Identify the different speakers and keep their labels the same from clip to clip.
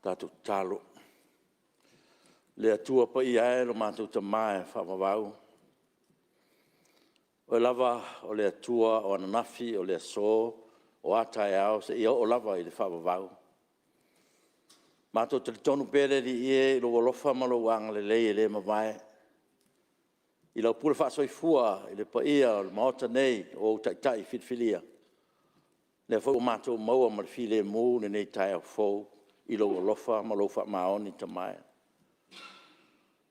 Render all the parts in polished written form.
Speaker 1: Tātou talo. Le atua pa ia e lo mātou ta mai whamawau. O lava o le atua o ananafi o le aso o atai au se ia o lava i le whamawau. Mātou te tonu pere li ie lo walofa malo wanga le lei le mawai. I lau pula whaasoi fua i le pa ia o le maota nei o taitai whitwhilia. Le fau mātou maua ma le while mū ne nei tai au fau. I lo lofa ma lo fa maoni ta mai.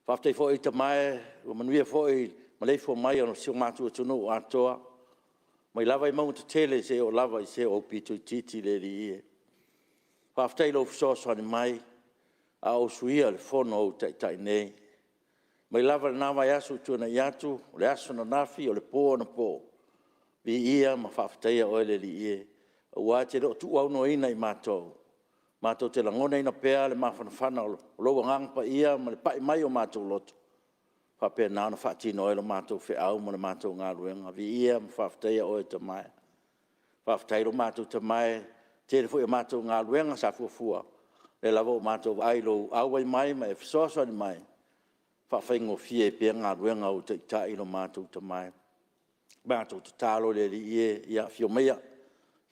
Speaker 1: Faftei fo i ta mai, o manuia fo i ma le fo mai o sio matu tunu o atoa. Mai lava i mau te tele se o lava i se o pitu titi le li ie. Faftei lo so so ni mai a o suia le fono o tai nei. Mai lava na vai asu tu na yatu, le asu na nafi o le po na po. Vi ia ma faftei o le li ie. O wa te do tu au no ina i matou. Mātou te langona ina pēa le mawhanawhana o loa ngang pa ia ma le pai mai o mātou loto. Whapea nāna whaatino e lo mātou whi au ma le mātou ngā ruenga. Vi ia ma whawhteia o e ta mai. Whawhtei lo mātou ta mai. Tere fui o mātou ngā ruenga sa fuafua. Le lavo o mātou ailo auai mai ma e whisoswa ni mai. Whawhaingo fie pēa ngā ruenga o te itai lo mātou ta mai. Mātou te tālo le li ia fio meia.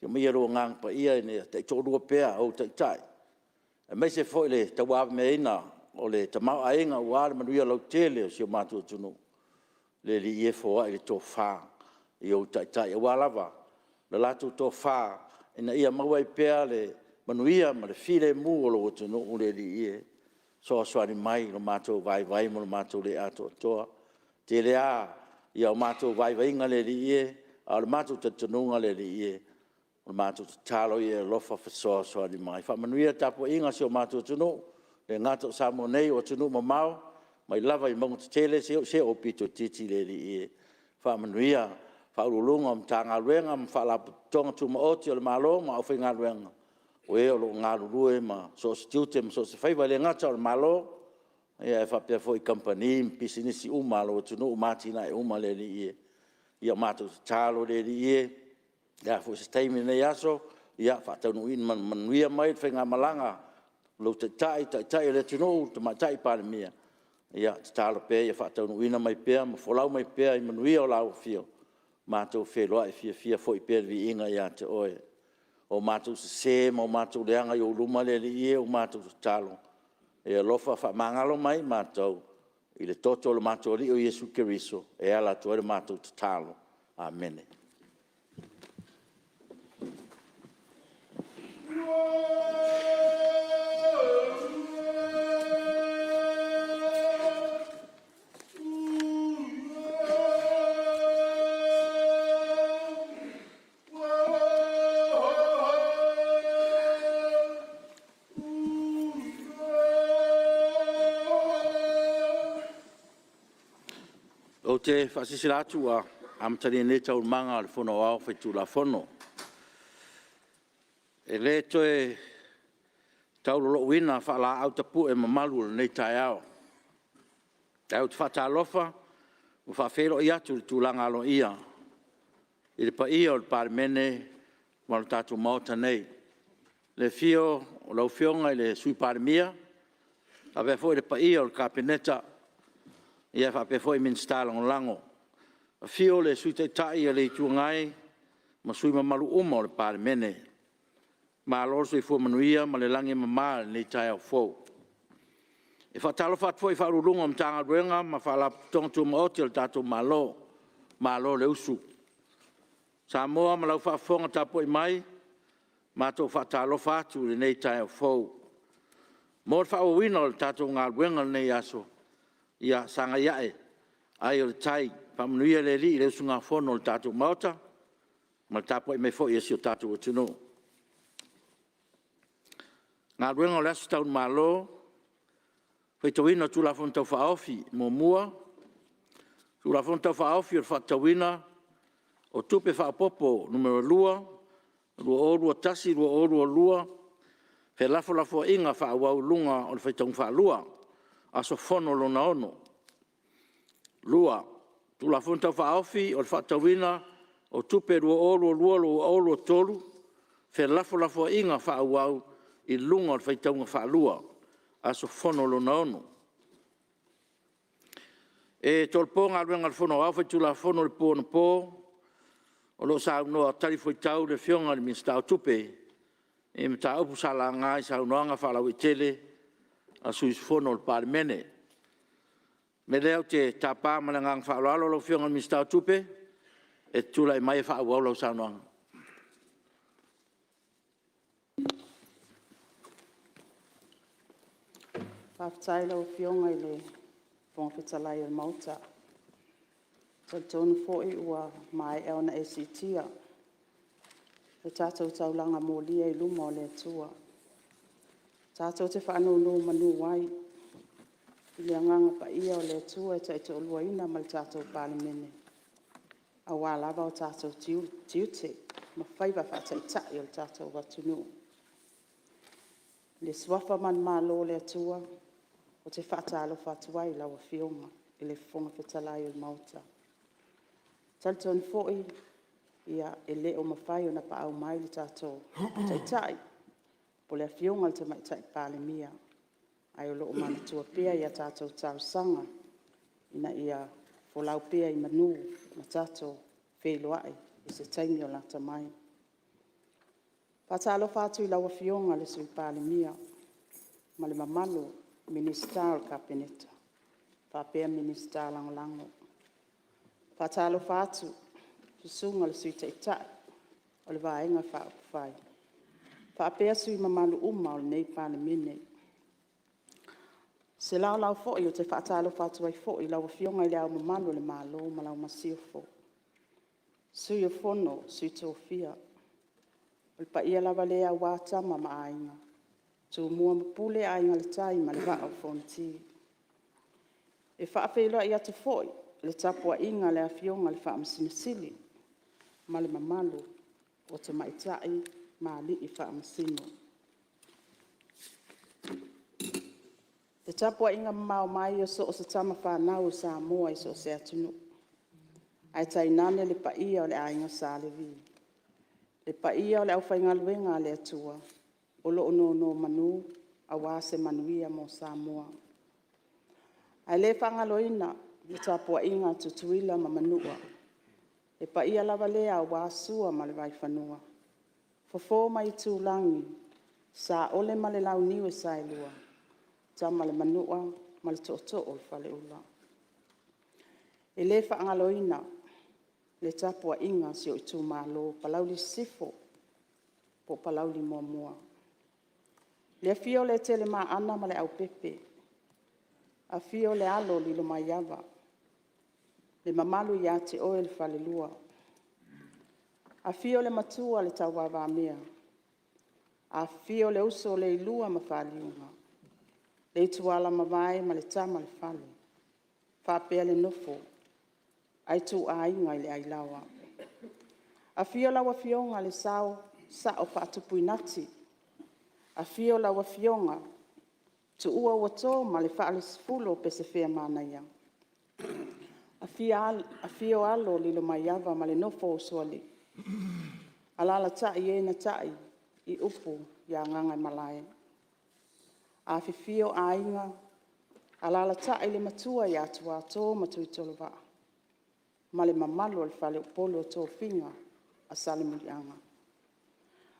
Speaker 1: Yo me ro ngang pa ia ne te tōrua pea o te tai. E mai se foi le te wā me ina o le te mau ainga o wāre manuia lau tele o si o mātua tunu. Le li ie fōa i le tō whā i o te tai. E wā lava, le lātou tō whā ina ia maua i pea le manuia ma le while mū o lo tunu o le li ie. So soani mai lo mātou vai mo lo mātou le ato toa. Te le a ia o mātou vai inga le li ie, a le mātou te tununga le li ie. O mātou te talo i e lofa whasoa soa ni mai. Whamanuia tapo inga si o mātou tunu. Le ngātou Samoa nei o tunu ma mau. Mai lava i maunga te tele se o pito titi le li e. Whamanuia whaurulunga am tā ngā ruenga am whaalapu tonga tu ma oti o le malo ma au whai ngā ruenga. O e o lo ngā rurue ma so se tiute ma so se whaiwa le ngata o le malo. Ia e whapea fo i kampani pisinisi umalo o tunu umatina e uma le li e. Ia mātou te talo le li e. Ia fu se taimi nei aso, ia whaatau in manuia mai whenga malanga, lo te tai le tino, te matai Palemene. Ia te talo pēr, ia whaatau ina mai pēr, ma wholau mai pēr, i manuia o lau whio. Mātou wheloa i fia fo i pēr vi inga ia te oe. O mātou se ma o mātou leanga i o luma le li ie, o mātou te talo. Ia lofa wha mangalo mai mātou, i le toto le mātou li o Jesu Keriso, e ala tu ere mātou te talo. Amen. O te whasisiratu a amtari ne tau manga al fono au whaitu la fono. E le toe tau lo wina whala au tapu e mamalu nei tai au. E au te whata alofa, o whawhero i atu le tūlanga alo ia. I le pa ia o le Palemene, wala tātou maota nei. Le fio o lau fionga i le sui Palemene, a vea fo i le pa ia o le kapeneta, ia whape fo i minsta lango. A fio le sui te tai a le tuangai, ma sui mamalu uma o le Palemene. Ma alorso i fuamanuia ma le langi mamā nei tai au fou. E whatalo whatfo i whaurulunga am tanga ruenga ma whala tonga ma oti al tātou malo le usu. Samoa ma lau whafonga tapo i mai, ma tō whatalo whatu le nei tai au fou. Mōr whauawina o le tātou ngā ruenga nei aso, ia sanga iae, ai o le tai, whamanuia le li i le usu ngā whono o le tātou maota, ma le tapo i mei fo i esi o tātou o tino. Ngā ruenga o le asu taun malo, whaitawina tu la fontau whaofi mō mua, tu la fontau whaofi o whaitawina o tupe whaopopo numero lua, lua o lua tasi, lua o lua lua, Pe lafo inga whāwau lunga o le whaitong whaalua, aso whono lona ono. Lua, tu la fonta whaofi o le whaatawina o tupe rua olo tolu, fe lafo inga whāwau I lunga o le whaitong whaalua, aso whono lona ono. E tolponga ruenga le whono au whaitu la whono le pōna pō, o lo sa noa tari foi tau le fionga le minsta o tupe, e mta upu sala ngai sa unoanga whalau I tele, a suis whono le Palemene. Me leo te tapa malangang whaalalo lo fionga le minsta o tupe, e tula I mai whaau au lau sa unoanga.
Speaker 2: Whaftaila o fionga I le whongwhitalai o mauta. Tal tonu fōi ua mai eo na ACT-a. Le tātou taulanga mōlia I luma o le atua. Tātou te whanau no manu wai. I le anganga pa ia o le atua e taito olua ina ma le tātou Palemene. A wālava o tātou tiute. Ma whaiva whataitai o le tātou watunu. Le swafa man mālo le atua. O te whaatalo whatuai lawa fionga I le whonga whetalai o mauta. Talton fōi ia e le o mawhai o na pa au mai le tātou taitai. Po le fionga le te maitai Palemia. Ai o loo mana tua pia ia tātou tausanga. Ina ia wholau pia I manu na tātou wheloai I se taimi o lata mai. Whaatalo whatu I lawa fionga le sui Palemia. Ma le mamalo Minister Kabineta, Papea Minister Langolango. Whatalo whātu, tusunga le sui teitai, o le vaenga whaakufai. Papea sui mamalu uma o le nei Palemene. Se lau fōi o te whaatalo whātu ai fōi, lau fionga I le au mamalu le malo, ma lau masio fō. Sui o whono, sui tōwhia. O le pa ia lava lea wātama ma ainga. Tu mua mapule ainga le tai ma le vaa o fonti. E whaafeilua I atu fōi, le tapua inga le afionga le wha amasinisili, ma le mamalu o te maitai ma li I wha amasino. Te tapua inga mamau mai o so o se tama whanau o Samoa I so se atunu. Ai tainane le paia o le ainga sa le vi. Le paia o le au whaingaluenga le atua. O lo no manu a wase manuia mo Samoa. Ai le whangaloina le tapua inga tutuila ma manua. E pa ia lava lea a wasua ma le vai whanua. Fofo mai tūlangi sa ole ma le lau niwe sailua. Tama le manua ma le toto o le whale ula. E le whangaloina le tapua inga si o I tū malo palau li sifo po palau li mua. Le fio le tele ma ana ma le au pepe. A fio le alo li lo mai ava. Le mamalu ia te oe le whale lua. A fio le matua le tau wawa mea. A fio le uso le ilua ma whaliunga. Le tuala ma vai ma le tama le whale. Whapea le nofo. Ai tu a inga le ailawa. A fio lawa fionga le sao sa o whaatupuinati. A fio lawa fionga, tu ua wato ma le whaale sifulo pe se whea mānaia. A fio alo li lo mai ava ma le nofo o suali. Alala tai e na tai I upu ia nganga malae. A fio a inga, alala tai le matua ia tua ato matui tolova. Ma le mamalo le whale upolo o tō whinga a sale mulianga.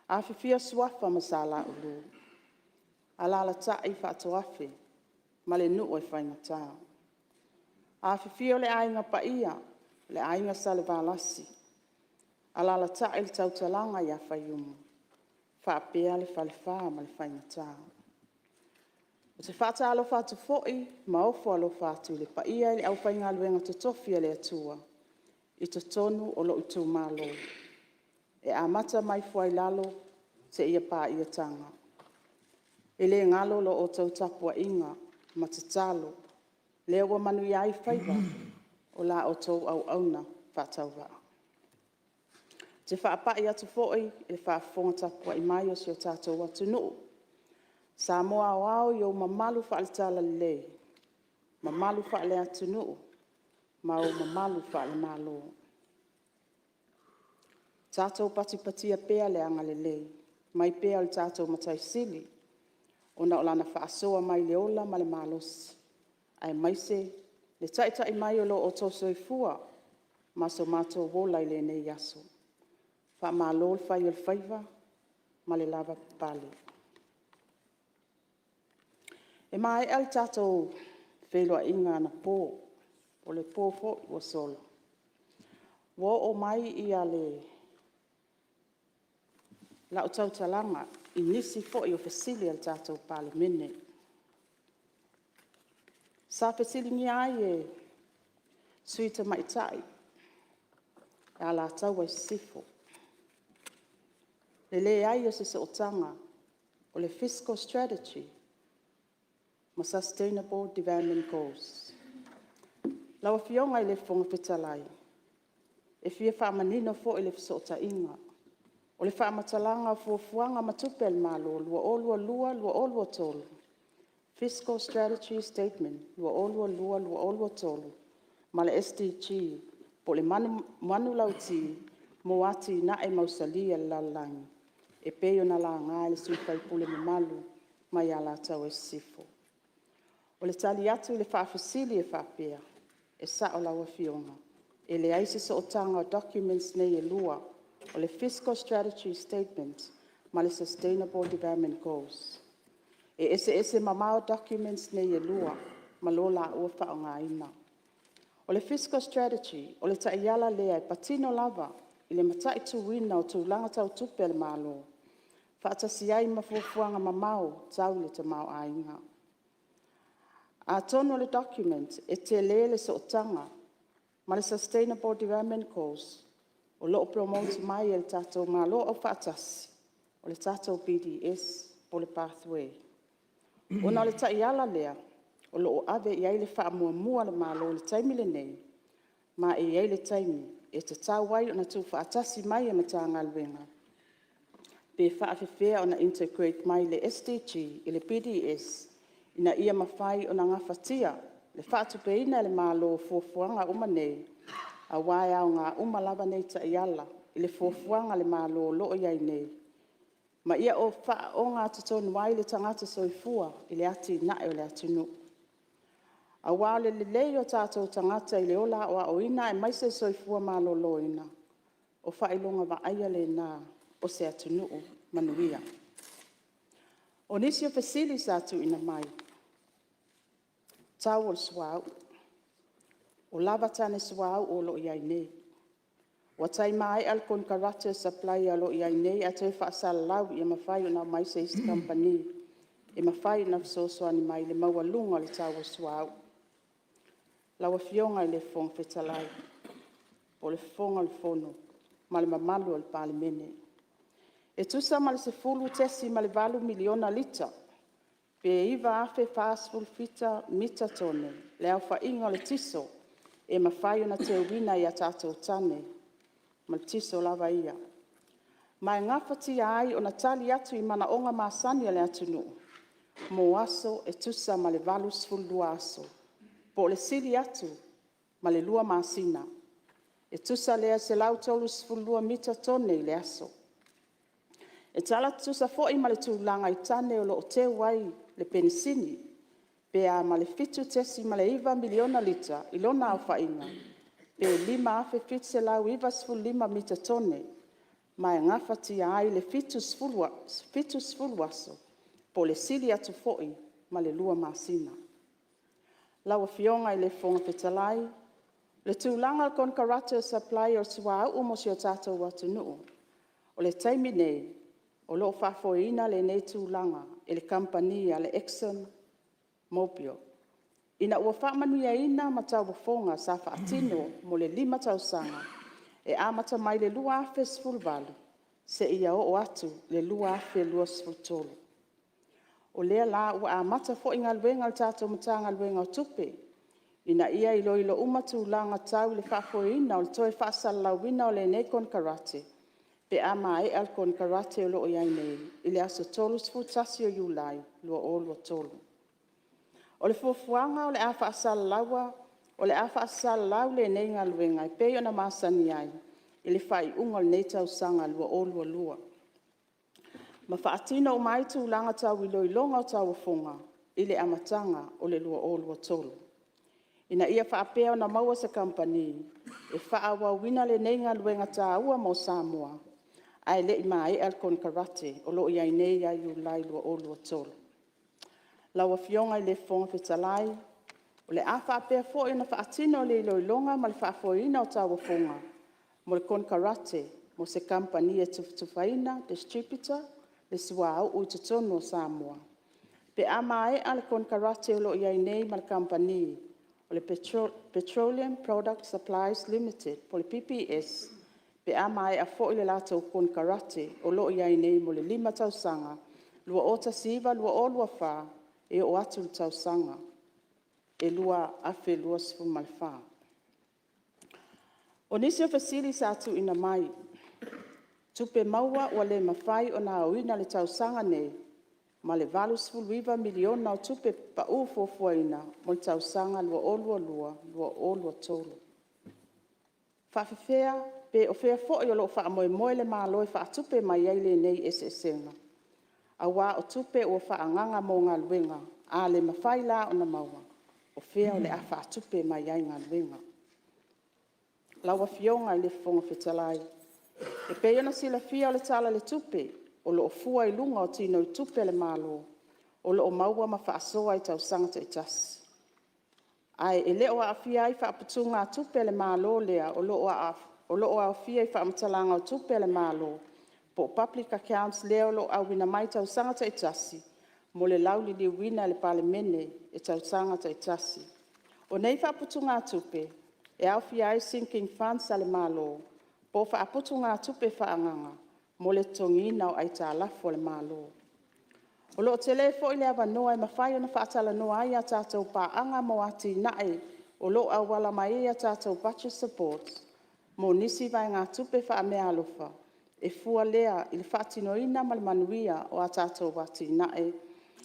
Speaker 2: A fio swafa masala ulu. Alala tai whaatoafe, ma le nuu e whaingata. A fio le ainga pa ia, le ainga sale valasi. Alala tai le tautalanga ia whaiumu. Whaapea le whalewha ma le whaingata. O te whaatalo whaatu fōi, ma ofo alo whaatu le pa ia le au whainga luenga totofia le atua. I to tonu o lo utu malo. E amata mai fuai lalo, se ia pa ia tanga. E le ngalo lo o tau tapua inga, matatalo, lea wa manu iai whaiva, o la o tau au auna whatauwa. Te whaapa i atu fōi, e whaafonga tapua I mai o si o tātou atu nuu, Samoa wao yo mamalu fa altala le. Mamalu fa le atunu. Ma o mamalu fa le malo. Tato pati pea le angale le. Mai pea le tato matai sili. Ona o lana fa asoa mai le ola ma le malos. Ai mai se le tai mai o lo o toso i fua. Ma so mato wola i le nei yaso. Fa malo fa i el faiva ma le lava pale. E mai al tato whelua inga na pō. O le pō fo o solo. Wo o mai i a le la o tau talanga i nisi fo i o fesili al tato Palemene. Sa fesili ni ai e suita maitai. A la tau ai sifo. Le ai o se sootanga o le fiscal strategy ma sustainable development goals. Lawa fionga i le fonga petalai. E fia whaamanino fo i le fisota inga. O le whaamatalanga fuafuanga matupel malo lua olua tolu. Fiscal strategy statement lua olua tolu. Ma le SDG po le manu lauti mo ati na e mausalia lalangi. E peo na la ngā le suifai pule me malu mai ala tau e sifo. O le tali atu le whaafasili e whaapea e sa o lawa fionga. E le aise so o tanga o documents nei e lua o le fiscal strategy statement ma le sustainable development goals. E ese mamao documents nei e lua ma lola ua wha o ngā ina. O le fiscal strategy o le taiala lea e patino lava i le matai tuwina o tūlanga tau tupe le malo. Whaatasi ai mafuafuanga mamao tau le te mau ainga. A tono le document e te lele so tanga ma le sustainable development goals o loo promote mai el tatou malo o whaatasi o le tatou BDS o le pathway. Ona le taiala lea o loo ave i aile wha mua le malo le taimi le nei ma i aile taimi e te tauai o na tu whaatasi mai e matanga alwenga. Pe whaafewhea o na integrate mai le SDG i le BDS ina ia mawhai o na ngawhatia le whaatupeina le malo fuafuanga uma nei a wai au ngā uma lava nei ta iala i le fuafuanga le malo loo iai nei. Ma ia o wha o ngā tutonu wai le tangata soifua i le ati nae o le atunu. A wale le lei o tātou tangata i le ola o a oina e maise soifua malo loina o whailonga wa aia le nā o se atunu manuia. O nisi o fesili sa atu ina mai. Tau o swau. O lava tane swau o lo iai nei. Wa tai mai al kon karate supply a lo iai nei a te whaasala lau i mawhai o na maise East Company. E mawhai na fsoso ani mai le maua lunga le tau o swau. Lawa fionga i le fong fetalai. O le fonga le fono. Ma le mamalu o le Palemene. E tusa ma le se fulu tesi ma le valu miliona lita. Pe iwa afe fastful fita mita tone. Le au fa inga le tiso. E mawhai o na te uwina i a tātou tane. Ma le tiso lava ia. Ma e ngawhati ai o na tali atu i mana onga maasani le atunu. Mo aso e tusa ma le valu sfulu aso. Po le sili atu ma le lua maasina. E tusa lea se lau tolu sfulua mita tone i le aso. E tala tusa fo'i ma le tūlanga i tane o lo te wai le penisini. Pe a ma le fitu tesi ma le iwa miliona lita i lona au whainga. Pe lima afe fit se lau iwa sfulima mita tone. Ma e ngawhati ai le fitu sfuluaso. Po le sili atu fo'i ma le lua maasina. Lawa fionga i le fonga fetalai. Le tūlanga kon karate supply o sua au umosi o tātou watu nuu. O le taimi nei, o loo whafoina le nei tūlanga, e le kampania le Exxon Mobil. Ina ua whaamanuia ina ma tau wafonga sa whaatino mo le 5 tausanga, e amata mai le lua afe sfulvalu, se ia o atu le lua afe lua sfultolu. O lea la ua amata fo inga luenga al tātou matanga luenga o tupe, ina ia ilo umatu langa tau le whafoina o le toe whaasalalawina o le nekon karate. Pe a mai al kon karate o loo iai nei, i le aso tolu sfutasi o iulai, lua o lua tolu. O le fuafuanga o le a whaasala laua, o le a whaasala lau le nei ngā luenga, i peo na masani ai, i le whai unga le nei tau sanga lua o lua lua. Ma whaatina o mai tu langa tau i loilonga o tau funga, i le amatanga o le lua o lua tolu. Ina ia whaapea na maua sa company, e whaawa wina le nei ngā luenga tā ua mo Samoa, ai le i mai al kon karate, o lo iai nei ai iulai lua o lua tolu. Laua fionga i le fonga fetalai, o le a whaapea fo ina whaatino le loilonga ma le whaafoina o tau funga, mo le kon karate, mo se company e tufaina, distributor, le suau o tutono o Samoa. Pe a mai al kon karate o lo iai nei ma le company, o le Petroleum Product Supplies Limited, po le PPS, pe a mai a fo i le lato kon karate o lo iai nei mo le 5 tausanga, lua o tasiva, lua o lua wha, e o atu tausanga, e lua afe lua sifu malfa. O nisi o fasili sa atu ina mai, tupe maua o le mawhai o na oina le tausanga nei, ma le valu sifu luiva miliona o tupe pa ufo fuaina mo le tausanga lua o lua tolu. Whawhewhea, pe o whea fo i o lo wha moe moe le māloi wha tupe mai eile nei esenga. A wā o tupe o wha nganga mo ngā luenga, a le mawhai la o na maua, o whea o le a wha tupe mai ai ngā luenga. Laua fionga i le fonga fetalai. E peiona sila fia o le tala le tupe, o lo fua i lunga o tino i tupe le malo, o lo maua ma wha asoa i tau sangata i tasi. Ai e leo a fia i wha putunga tupe le malo lea, o lo a fia i wha amatalanga o tupe le malo, po public accounts leo lo au wina mai tau sangata i tasi, mo le lauli li wina le Palemene e tau sangata i tasi. O nei wha putunga tupe, e au fia i sinking funds ale malo, po wha putunga tupe wha anganga, mo le tongina o aita lafo le malo. O lo tele fo i le avanoa e mawhai ona whaatala noa ai a tātou pāanga mo ati nae o lo au wala mai a tātou budget support, mo nisi vai ngā tupe wha mea alofa, e fua lea i le whaatinoina ma le manuia o a tātou wati nae,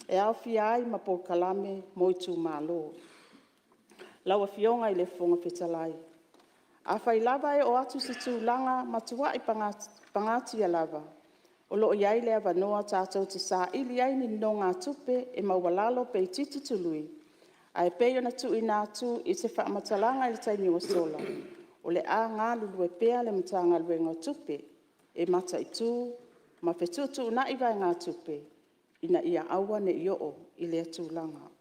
Speaker 2: e au fia ai ma po kalame mo i tū malo. Laua fionga i le fonga fetalai. A whai lava e o atu se tūlanga matua i pangati a lava. O lo iai le avanoa tātou te sā ili ai ni no ngā tupe e maualalo pe i titi tului. A e peo na tu ina atu i se whaamatalanga i le taimi o sola. O le a ngā lulu e pea le matanga luenga tupe e mata i tū, ma whetutu na i vai ngā tupe, ina ia aua ne i o i le tūlanga.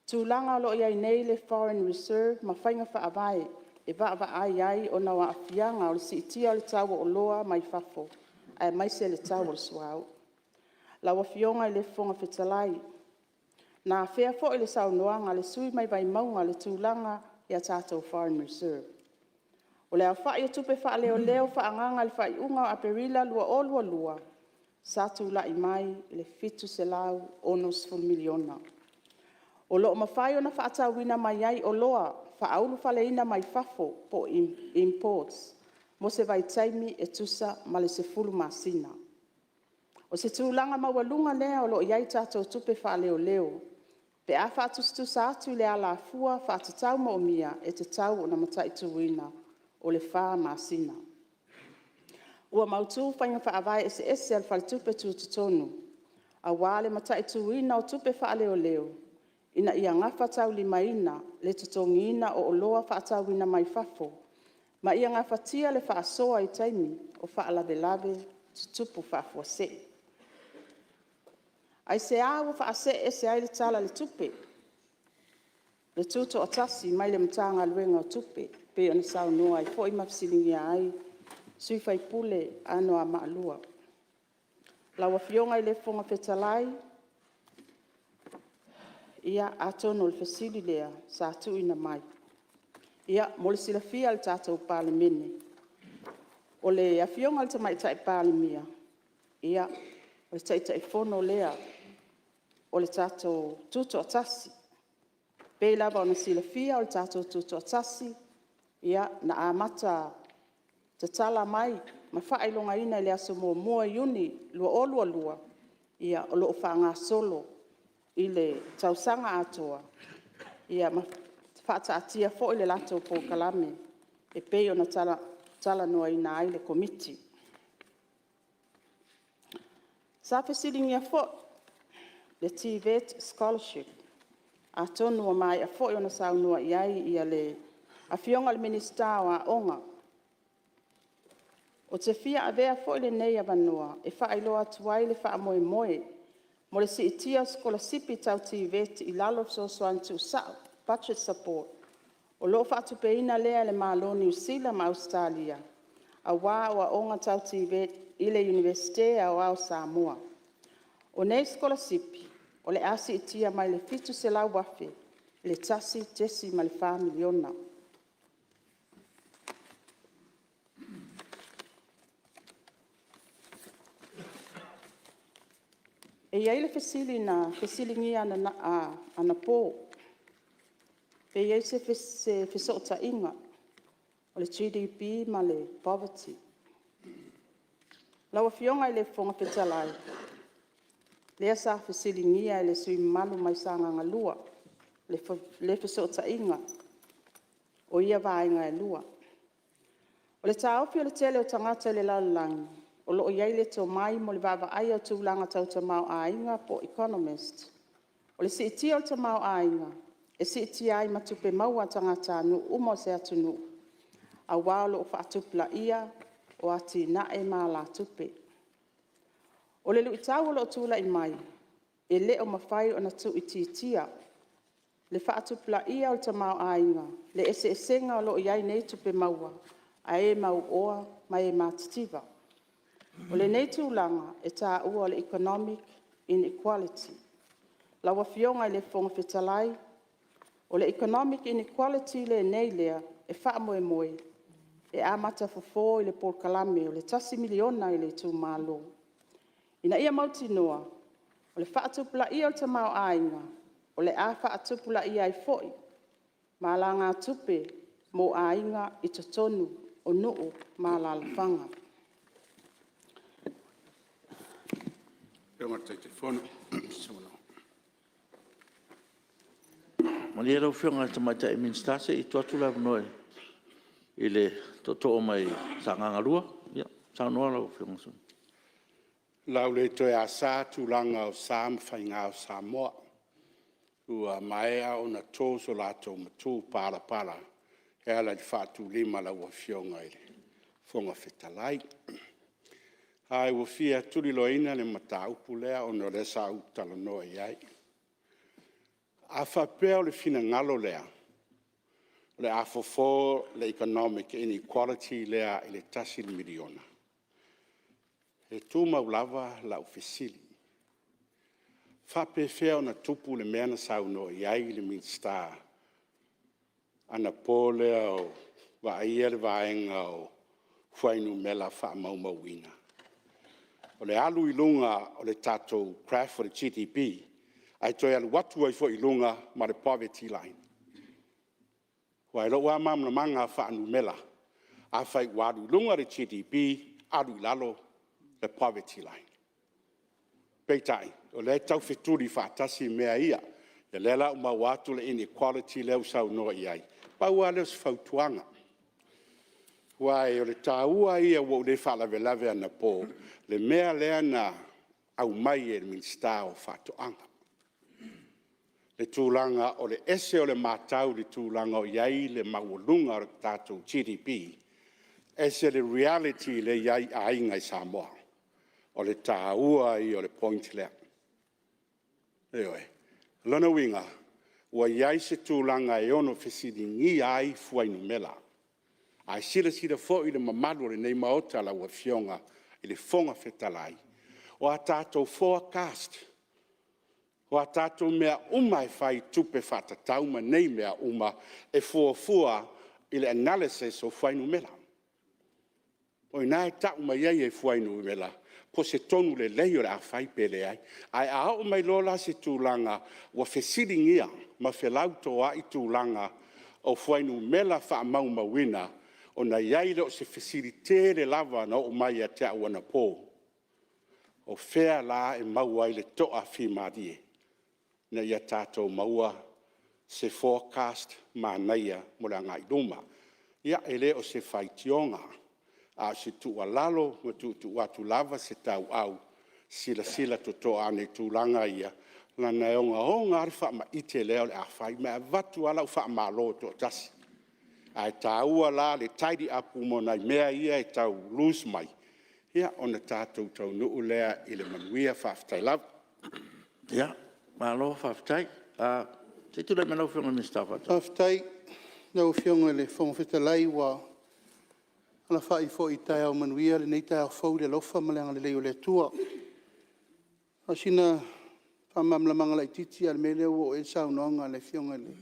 Speaker 2: Tūlanga o lo iai nei le Foreign Reserve ma whainga whaavai e wa ai o na wa afianga o le si itia o le tawa o loa mai fafo. Ai mai se le tau o suau. Laua fionga i le fonga fetalai. Nā whea fo i le saunoanga le sui mai vai maunga le tūlanga i a tātou Foreign Reserve. O le a whai o tupe wha leo leo wha anganga le whai unga a perila lua o lua. Sa tūla i mai le fitu se lau onos full miliona. O loo mawhai o na whaatawina mai ai o loa wha aulu whale ina mai fafo po imports. Mo se vai taimi e tusa ma le se fulu masina. O se tūlanga mawalunga lea o lo iai tātou tupe wha leo leo. Pe a whātustusa atu le ala fua whātatau mo mia e te tau o na matai tuwina o le wha masina. Ua mautu whainga whaavai ese al whale tupe tūtutonu. A wale matai tuwina o tupe wha leo leo. Ina ia ngafa tau lima ina le tutongina o loa whaatawina mai fafo. Ma ia ngā whatia le whaasoa i taimi o whaalave tutupu whaafuase. Ai se awa whaase e se ai le tala le tupe. Le tuto o tasi mai le mtanga luenga o tupe. Pe ona sau noa i fo i mapsilingia ai. Sui whai pule ano a maalua. Laua fionga i le fonga fetalai. Ia atono le fasili lea sa atu ina mai. Ia, mo le silafia al tātou Palemene. O le awhionga al tamai tai Palemia. Ia, o le tai fono lea. O le tātou tuto atasi. Pei lava o na silafia o le tātou tuto atasi. Ia, na amata Te tala mai, ma whaelonga ina le aso mua Iuni, lua olua, ia o loo whaanga solo, i le tausanga atoa, ia ma whaata atia fo i le lato po kalame, e pei ona tala noa ina ai le komiti. Sa fesilingia fo, le TVET Scholarship, a tonu o mai a fo i ona saunua iai ia le a fionga le minista o a onga. O te fia a vea fo i le nei avanua, e wha iloa tuai le wha moe moe, mo le si itia skola sipi tau TVET i lalo so soan tu sao, budget support. O lo wha atu peina lea le malo New Zealand ma Australia, a wā o a onga tau TVET i le universite a o Samoa. O nei skola sipi, o le asi itia mai le fitu se lau wafe, le tasi jesi ma le wha miliona. E iai le fesilingia ana pō. Pe iai se fesota inga, o le GDP ma le poverty. Laua fionga i le fonga fetalai. Lea sa fesilingia i le sui malu mai sanga lua, le fesota inga, o ia vaenga e lua. O le taofi o le tele o tangata le lalangi, o loo iai le tō mai mo le vava ai o tūlanga tau tamau a inga po Economist. O le si itia o tamau a inga, e si itia ai matupe maua tangata anu umo se atunu. A wālo o whaatupla ia o ati na e maa la tupe. O le luitau o lo tūla i mai, e le o mawhai o na tu itia. Le whaatupla ia o tamau a inga, le ese esenga o lo iai nei tupe maua, a e mau oa mai e mātitiva. O le nei tūlanga e tā ua o le economic inequality. Lawa fionga i le fonga fetalai, o le economic inequality le nei lea e wha moe moe, e amata fofo i le polkalame o le tasi miliona i le tū malo. Ina ia mauti noa, o le whaatupula ia o te mau ainga, o le a whaatupula ia i foi, ma la ngā tupe mo ainga i totonu o nuu ma la lafanga.
Speaker 1: Mani rau whionga te mai te minstase i tuatu lau noe i le toto o mai sanganga lua. Ia, sa noa lau whionga sun.
Speaker 3: Lau le toi a sa tūlanga o Sam whainga o Samoa. Ua maea o na tōso lātou matū para para. He ala i whātū lima lau a whionga i le whonga whetalai. Hai ua whia turi loina le mata upu lea o na resa utala noa iai. A whapea o le whina ngalo lea. Le a fofo le economic inequality lea i le tasi miliona. E tū maulava lau fesili. Whape whea o na tupu le meana sau noa iai le minsta. Ana pōle o wa ia le vaenga o whainu mela wha maumawina. O le alu i lunga o le tātou craft o le GDP, ai toi alu watu ai fo i lunga ma le poverty line. Wai lo wa mamla manga wha anu mela, a whai wadu lunga le GDP, alu lalo le poverty line. Peitai, o le tau wheturi whaatasi mea ia, e lela uma watu le inequality leo sau noa iai. Paua leo se whautuanga. Wai o le tāua ia wo le whalawelawe ana pō, le mea lea na au mai e le minsta o whatoanga. Le tūlanga o le ese o le mātau le tūlanga o iai le mawalunga o le tātou GDP, ese le reality le iai a ingai Samoa, o le tāua i o le point lea. Eoe, lona winga, ua iai se tūlanga e ono fesilingi ai fuainu mela. Ai sila fo i le mamadu le nei maota la ua fionga i le fonga fetalai. O a tātou forecast. O a tātou mea uma e whai tupe whatatau ma nei mea uma e fua i le analysis o fuainu mela. O i nai tau ma iei e fuainu mela. Po se tonu le lei o le a whai pele ai. Ai a au mai lola se tūlanga ua fesilingia ma whelauto a i tūlanga o fuainu mela wha maumawina ona iai le o se fesilite le lava na o mai a te awana pō. O fea la e maua i le toa whimarie. Na ia tātou maua se forecast mānaia mo le ngai luma. Ia ele o se whaitionga a se tua lalo ma tu atu lava se tau au sila to toa ane tūlanga ia. Lana e o ngā rifa ma ite leo le a whai mea vatu ala u wha malo to tasi. Ai tāua la le taidi apu mo nai mea ia e tau lose mai. Ia ona tātou tau nuu lea i le manuia whaftai lava.
Speaker 1: Ia, malo whaftai. Te tu le manau whionga Mr. Whaftai.
Speaker 4: Whaftai, nau whionga le whongwhita lai wa ala whai fo i tai au manuia le nei tai au whau le lofa maleanga le leo le tua. Asina whamamla manga lai titi al mele o e sau noanga le whionga le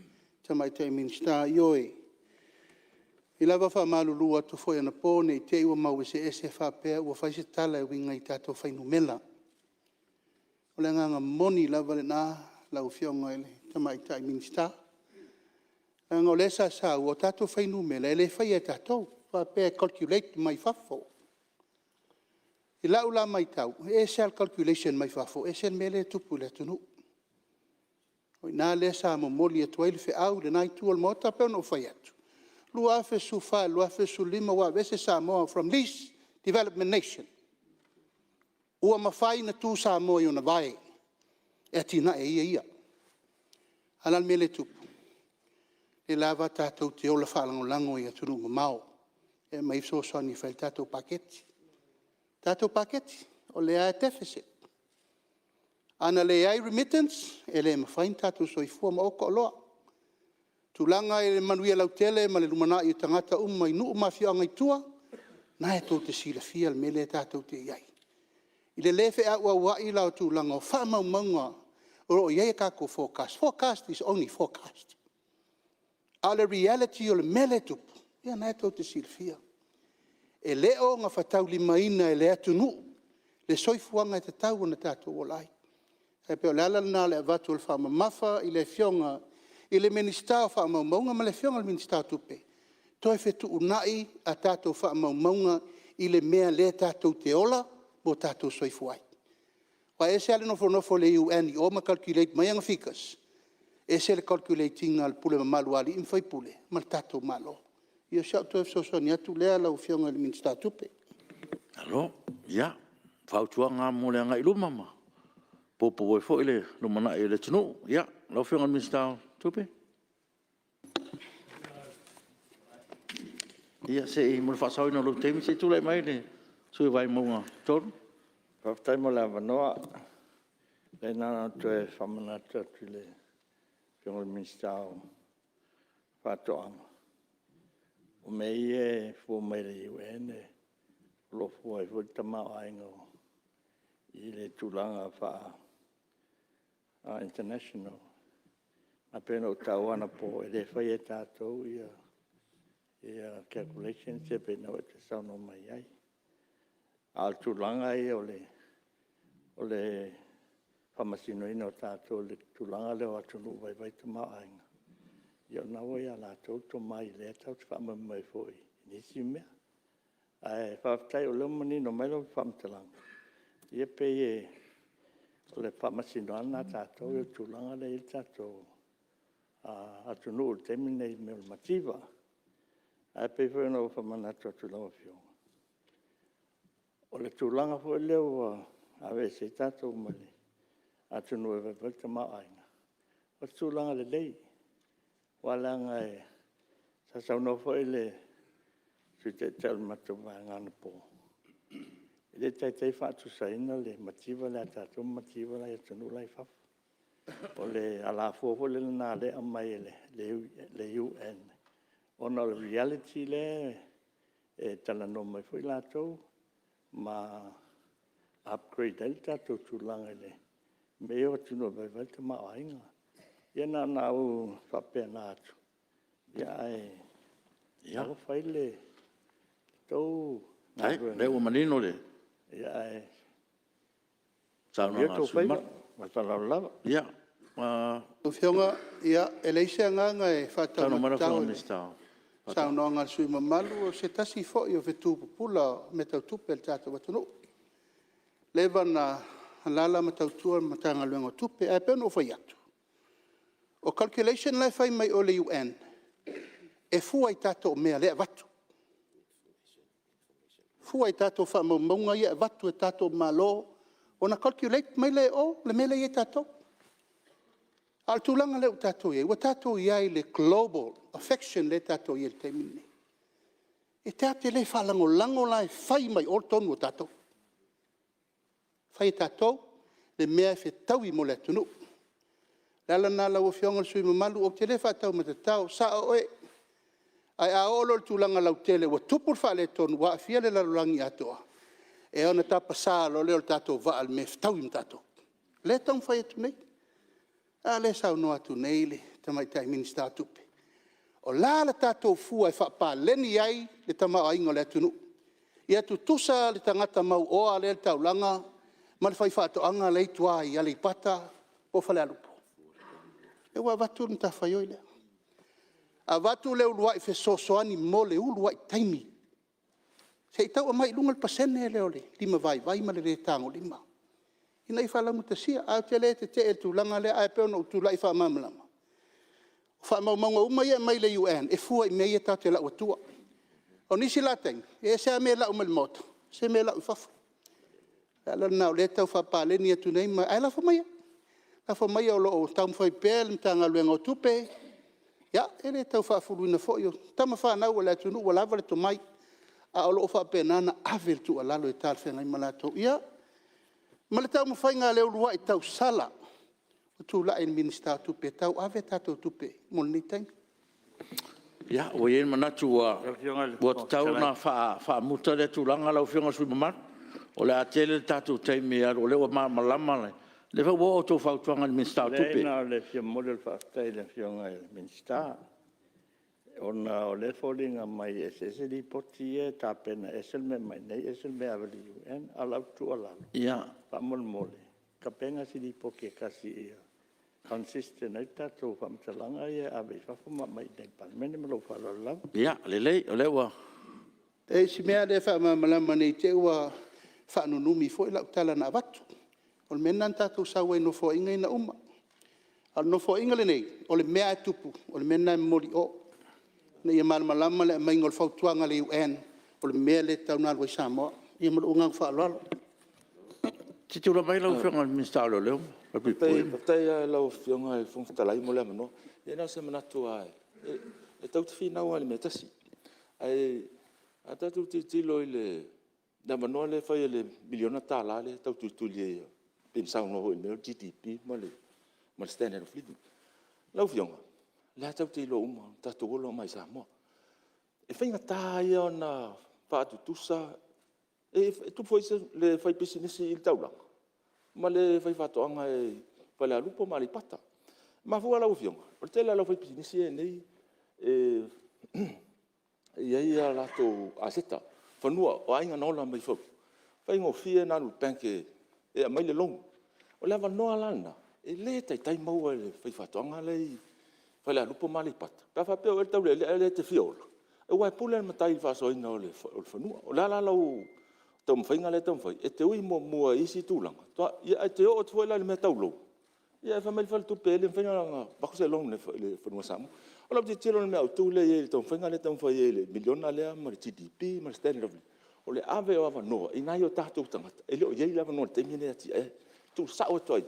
Speaker 4: tamai tai minsta ioe. I lava wha malulu atu foi ana pōne i te iwa mau se ese whapea ua whaise tala e winga i tātou whainu mela. O le nganga moni lava le nā lau whionga ele tamai tai minsta. Nganga o le sa o tātou whainu mela ele whai e tātou whapea calculate mai whafo. I lau la mai tau, e sel calculation mai whafo, e sel mele tupu le tunu. O i nā le sa mo moli e tuaile whi au le nai tual mota peo no whai atu. Lua fe su fa, lua fe su lima wa vese Samoa from least development nation. Ua mawhai na tu Samoa i ona vai. E tina e ia. Alal mele tupu. E lava tātou te ola whalango lango i atunu mamao. E mai so ni whai tātou paketi. Tātou paketi o le a deficit. Ana le ai remittance, e le mawhai tātou soifua ma oko loa. Tulanga e manuia lau tele, ma le lumana i tangata umma i nuu mafia ngai tua, na e tō te sila fia le mele tātou te iai. I le lefe a ua wai lau tulanga o whamau maunga, o iai kako forecast. Forecast is only forecast. A le reality o le mele tupu, ia na e tō te sila fia. E leo ngā whatau lima ina e le atu nuu, le soifuanga e te tau na tātou o lai. E peo le alana le avatu o le whamamafa i le fionga, i le minister wha maunga ma le whionga le minister tupe. Toi whetu unai a tātou wha maunga i le mea le tātou te ola mo tātou soifuai. Wa e se ale nofo le UN i oma calculate mai anga fikas. E se le calculating al pule ma malu ali in fai pule, ma tātou malo. Ia siau toi so ni atu lea lau whionga le minister tupe.
Speaker 1: Alo, ia, whautua ngā mole anga i lumama. Popo wai fo ile lumana i le tunu, ia, lau whionga le minister tupe. Ia se i mole whaasau ina lo teimi se tūlai mai le sui vai maunga tōru.
Speaker 5: Whaftai mo le awanoa, le nana tue whamanata tu le whionga ministau whatoanga. O me ie fua mai le UN e lo fua i fua tamau aingo i le tūlanga wha international. A pena o tauana po e le whai e tātou ia calculation se pena o te sauno mai ai. Al tūlanga i o le whamasino ina o tātou le tūlanga leo atunu vai te maainga. Ia nawa ia la tauto mai le tau te whamamai fōi. Nisi mea. Ai whaftai o leo mani no mai lau whamtalanga. Ia pe o le whamasino ana tātou i tūlanga le i tātou. Atunu o te minei me o mativa. Ai pe whaina o whamanatu atu lau whionga. O le tūlanga fo leo awe se tātou mali. Atunu e wawalta maainga. O tūlanga le lei. Walanga e sa sauna fo le su te tau matu ngana po. Le tai whaatu saina le mativa le tātou mativa le atunu lai whafu. O le ala fofo le nā le amai le UN. Ona le reality le e tala no mai fui lātou ma upgrade el tātou tūlanga le. Me o tino vai te maainga. Ia nā u whapea nātu. Ia e o whai le tau.
Speaker 1: Ai, le o manino le.
Speaker 5: Ia e.
Speaker 1: Sauna ngā sumar.
Speaker 5: Lava.
Speaker 1: Ia.
Speaker 4: O whionga, ia, e leise nganga e whatau
Speaker 1: Tano mara
Speaker 4: tau.
Speaker 1: whonga mistau.
Speaker 4: saunoaga le sui mamalu o se tasi foʻi o vetupupula me tautupe le tatou atunuu leva na lala ma tautua ma tagaluega o tupe ae pea ona ua fai atu o calculation lai fai mai o le UN e fua i tatou mea lea vatu fua i tatou faamaumauga ia e vatu e tatou malo ona calculate mai le o le mea lei e tatou a le tulaga le o tatou iai ua tatou iai le global affection le tatou ia le taimini nei e te ate le faalagolago la e fai mai o le tonu o tatou fai e tatou le mea e fetaui mo le atunuu le alana lauafioga le sui mamalu o te lē faatau matatau sa o e ae aolo le tulaga lautele ua tupu le faaletonu ua afia le lalolagi atoa e ona tapasā lo lea o le tatou vaa le mea fetaui ma tatou le taumafai atu nei a le saunoa atu nei le tamaitaʻi minista tupe o la le tatou fua e faapaleni ai le tamaoaiga o le atunuu ia tutusa le tagata mauoa lea le taulaga ma le faifaatoʻaga le ituā ia le ipata o falealupo e ua avatu le matafai oi lea avatu le uluaʻi fesoasoani mo le uluaʻi taimi seʻi taua mai luga le pasene lea o le lima vaivai ma le lē tagolima inai faalamutasia a te lē tetee le tulaga lea ae pea ona ou tulaʻi faamamalama o faamaumauga uma ia mai le UN e fua i mea ia tau te laʻu atua o nisi lataiga e sea mea laʻu ma le mota se mea laʻu i fafa alana o lē tau faapaleni atu nei ma ae lafa maia o loo taumafai pea le matagaluega o tupe ia e lē tau faafuluina foʻi o tama fanau o le atunuu ua lava le tomai a o loo faapenana ave le tuʻalalo e talafeagai ma latou ia ma le taumafaiga le uluaʻi tausala o tulaʻi le minista tupe tau ave tatou tupe mo lenei taimi
Speaker 1: ia ua iai manatu ua tatau na faamuta le tulaga laufioga sui mamalu o le atele le tatou taimi alu o le ua malama le faua o tou fautuaga le minista o tupe
Speaker 5: Lena le fia mole le whaatai le fionga e minsta. Ona o le fōringa mai e se li poti e tāpena esel me mai nei esel me avali UN alau tu alalo.
Speaker 1: ia
Speaker 5: Pa mole. Ka penga si li poke kasi ia. Consistent ai tātou whamtalanga ia awe whafuma mai nei Palemene malo whalalau.
Speaker 1: ia lelei o le ua
Speaker 4: e si mea le faamamalama nei te ua faanunumi foʻi laʻu tala na avatu o le mena na tatou saua i nofoaʻiga ina uma a le nofoaʻiga lenei o le mea e tupu o le mena e moliʻo na ia malamalama le amaiga o le fautuaga le UN o le mea le taunalu ai Samoa ia ma loo gaga faaloalo
Speaker 1: titula mai laufioga le minista o leoleo
Speaker 6: Patai lau fionga e fung talai mo le mano. E na se manatu ai. E tau te finau ale me tasi. Ai a tatu tilo ile da mano le fai le miliona tala le tau tu le pensau no ho le GDP mo le standard of living. Lau fionga. La tau tilo uma tatu lo mai sa mo. E fai ngata ia ona pa tu tusa e tu foi le fai business il taula. Ma le fai fatoanga e pale alupo ma le pata. Ma fu ala ufionga. O te la fai business e nei ia ia la to aseta. Fanua o ainga nola mai fo. Fai ngo fie na lu penke e mai le long. O lava noa lana. E le tai mau le fai fatoanga le fai la lupo ma le pata. Pa fa pe o tau le te fiola. E wai pule matai fa so ina o le fanua. O la lau tau mwhainga le tau mwhai, e te ui mua isi tūlanga. Ia te o tu la le me tau lou. Ia e whamai whale tu pēle mwhainga langa, bako se long le whanua samu. O lau te tiro le me au tū le e tau mwhainga le tau mwhai e le miliona lea, ma le GDP, ma le standard of living. O le ave o awa noa, i nai o tātou tangata. E leo iei lava noa, te mine ati, tū sao toi.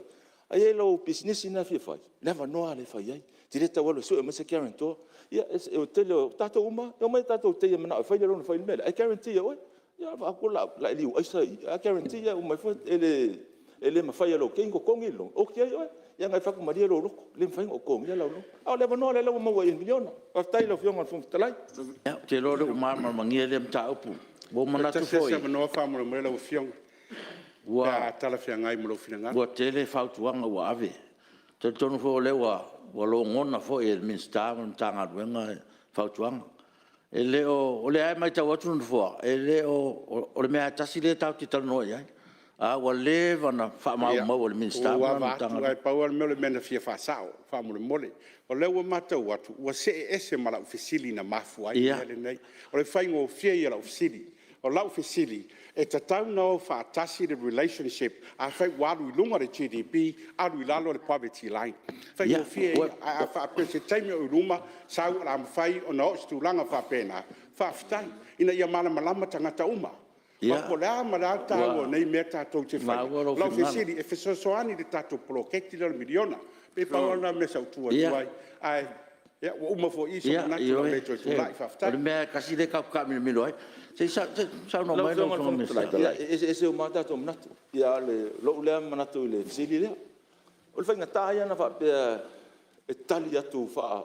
Speaker 6: A iei lau business ina fia whai, lava noa le whai ei. Tire tau alo, so e masa guarantor. Ia e o te leo tātou uma, e o mai tātou te ia mana, e whai le rona whai le mele. I guarantee oi. Ya va ko la liu ai sa a guarantee ya o mai fo ele ma fai lo kengo kongi lo o ke ya ngai fa ko maria lo le fai o kongi lo a le no le lo mo wa miliona pa tai lo fiong al fun talai
Speaker 1: ya te lo le ma mangia le mta upu bo mana tu foi
Speaker 3: se no fa mo le lo fiong
Speaker 1: wa
Speaker 3: tala fia ngai mo lo finanga
Speaker 1: wa tele fautuanga wa ave te tonu fo le wa lo ngona fo e minsta tanga wenga fautuanga ele o le ai mai tau atu no fo ele o le mea tasi le tau te tano ia ua lē vana faamaumau o le minista
Speaker 3: ua
Speaker 1: mana
Speaker 3: vaatu
Speaker 1: tanga
Speaker 3: ai paua le mea o le mena fia faasao faamole o le ua matou atu ua see ese ma lau fesili na mafu ai
Speaker 1: Ia.
Speaker 3: ia lenei o le faigofia ia lau fesili o lau fesili e tatauna o faatasi le relationship a fai ua alu i luga le GDP alu i lalo le poverty line faigofia ia a faapese taimi o i luma sau la mafai ona o se tulaga faapena faafetai ina ia malamalama tagata uma
Speaker 1: Ia.
Speaker 3: ma ko la ma la ta o nei me ta to te fai
Speaker 1: Maua lo
Speaker 3: la
Speaker 1: finala.
Speaker 3: fesili e fesosoani le tato prokekti le miliona pe pa ona me sa tu
Speaker 1: Ia.
Speaker 3: ai ya o uma fo iso
Speaker 1: ia
Speaker 3: na
Speaker 1: io
Speaker 3: tu le to lai fa
Speaker 1: o le mea kasi le ka milo ai se sa no mai no so me
Speaker 6: ese o mata to manatu ia le lo le manatu le fisili le o le fainga taia na fa pe e tali atu fa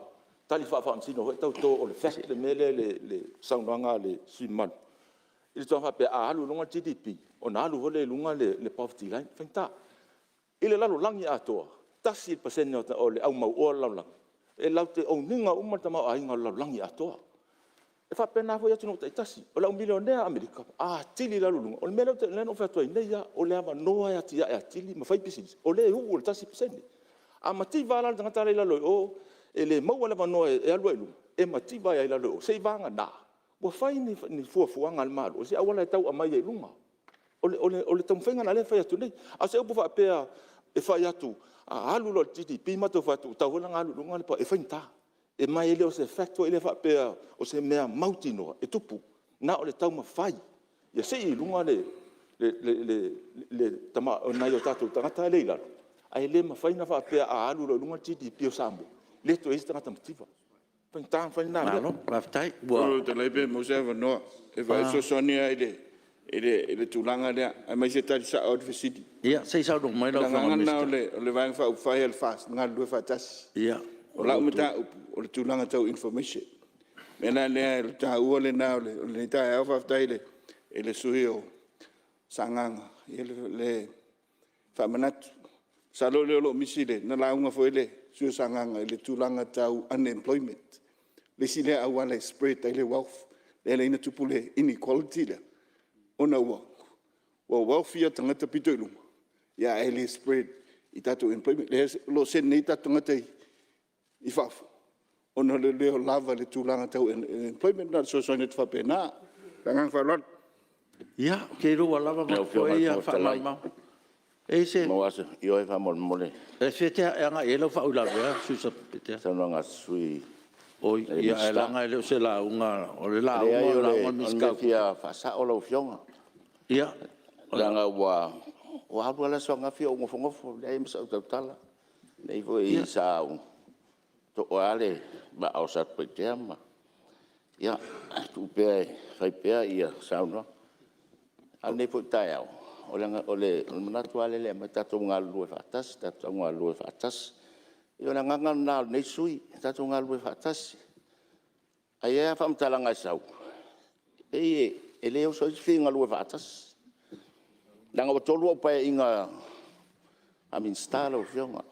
Speaker 6: sino e tau to o le fest le mele le saunanga le siman il to fa pe alu longa GDP o na alu le lunga le poverty line fainta ile lalo langi atoa tasi percent o le au mau o lang e lau te o ninga umata ma ainga lau langi atoa e fa pena fo yatu no tasi o lau milionea amerika tili la lunga o le melo te leno fa toi nei ya o le ava noa ya tia ya tili ma fai pisi o le u o tasi percent a mati vala tanga tale la lo o e le mau le noa e alu elu e mati va ya la lo se vanga na o fai ni fu anga al malo o se awala tau a mai e lunga o le tamfenga na le fa yatu nei a se upo fa pe e fa yatu alu lo GDP ma to fa tu tau la alu lunga le pa e fainta e mai ele o se factor ele fa pe o se mea mautino e tupu na o le tau ma fai ia se i lunga le tama o nai o tatu tangata le ila ai le ma fai na fa pe alu lo lunga GDP o sambo le to esta tangata motiva fainta faina
Speaker 1: malo raftai
Speaker 7: o te leipe mo se va no e vai so sonia ele tulanga le ai mai se tali sa out facility
Speaker 1: ia se sa no mai no
Speaker 7: nga na le vai fa file fast nga lu fa tas
Speaker 1: ia
Speaker 7: o la mata o le tulanga tau information mena le ta o le na le ta e fa taile ele suio sanganga ele fa manat sa lo misile na la unga fo ele suio sanganga ele tulanga tau unemployment le sile a wala spread ele wealth ele ina tupule inequality le ona wa wealth ia tangata pitolu ya ele spread itato employment lo sen nei tato ngatai i fafu ona le lava le tulanga tau employment na so net fa pena tangang fa lot
Speaker 1: ia ke ro wala ma ko ia fa ma e se
Speaker 6: mo asa io e fa mole
Speaker 1: e se te anga e lo fa ula ya su sa te
Speaker 6: sa no nga sui
Speaker 1: o ia e langa le se la unga o le la unga la unga miska
Speaker 6: fia fa sa o lo fionga
Speaker 1: ia
Speaker 6: langa wa alu ala so nga fia o ngofo le im sa tala nei vo i sa to ale ba o sa pe tema ia tu pe fai pe ia sa no al nei po tai o le manatuale le mata to nga lu fatas ta to nga lu fatas io la nga na nei sui ta to nga lu fatas ai e fa mtalanga sau ele o so finga lu fatas nanga o tolu pa inga amin stalo fionga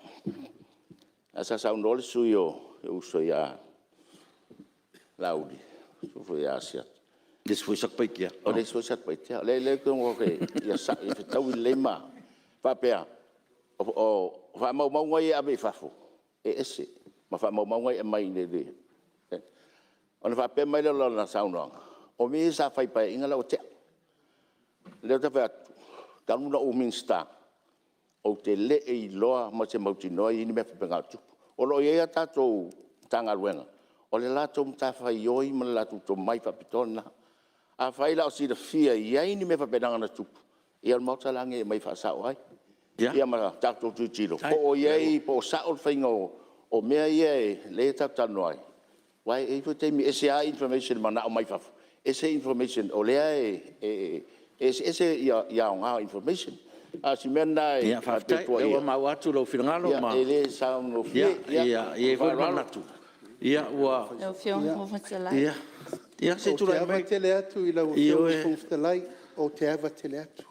Speaker 6: asa sa un rol suyo eu so ya laudi so foi asia
Speaker 1: des foi sak pai kia
Speaker 6: o des foi sak pai kia le ko ke ya sa e tau lema pa pea o fa mau ngai a be fafo ese ma fa mau ngai mai ne de ona fa pe mai lo na saunong o mi sa fai pa inga lo te le te fa tanu na o minsta o te le e loa ma se mautino i ni me fa ngatu o lo ia tato tanga luenga o le lato mta fa yoi ma lato to mai fa pitona a fai la o si de fia ia ni me fa pedanga na tu ia mo talange mai fa sa ai ia ma tato tu tiro o ia po sa o faingo o mea ia le tata noi wai e fu te mi ese information ma na mai fa ese information o le ese ia nga information a si mena
Speaker 1: ia fa te o ma watu lo finangalo ma
Speaker 6: ele sa no
Speaker 1: ia foi manatu ia wa
Speaker 8: Eu fio mo fatela.
Speaker 1: ia se tu
Speaker 4: la mai tele atu i la o fuftelai o te ava tele atu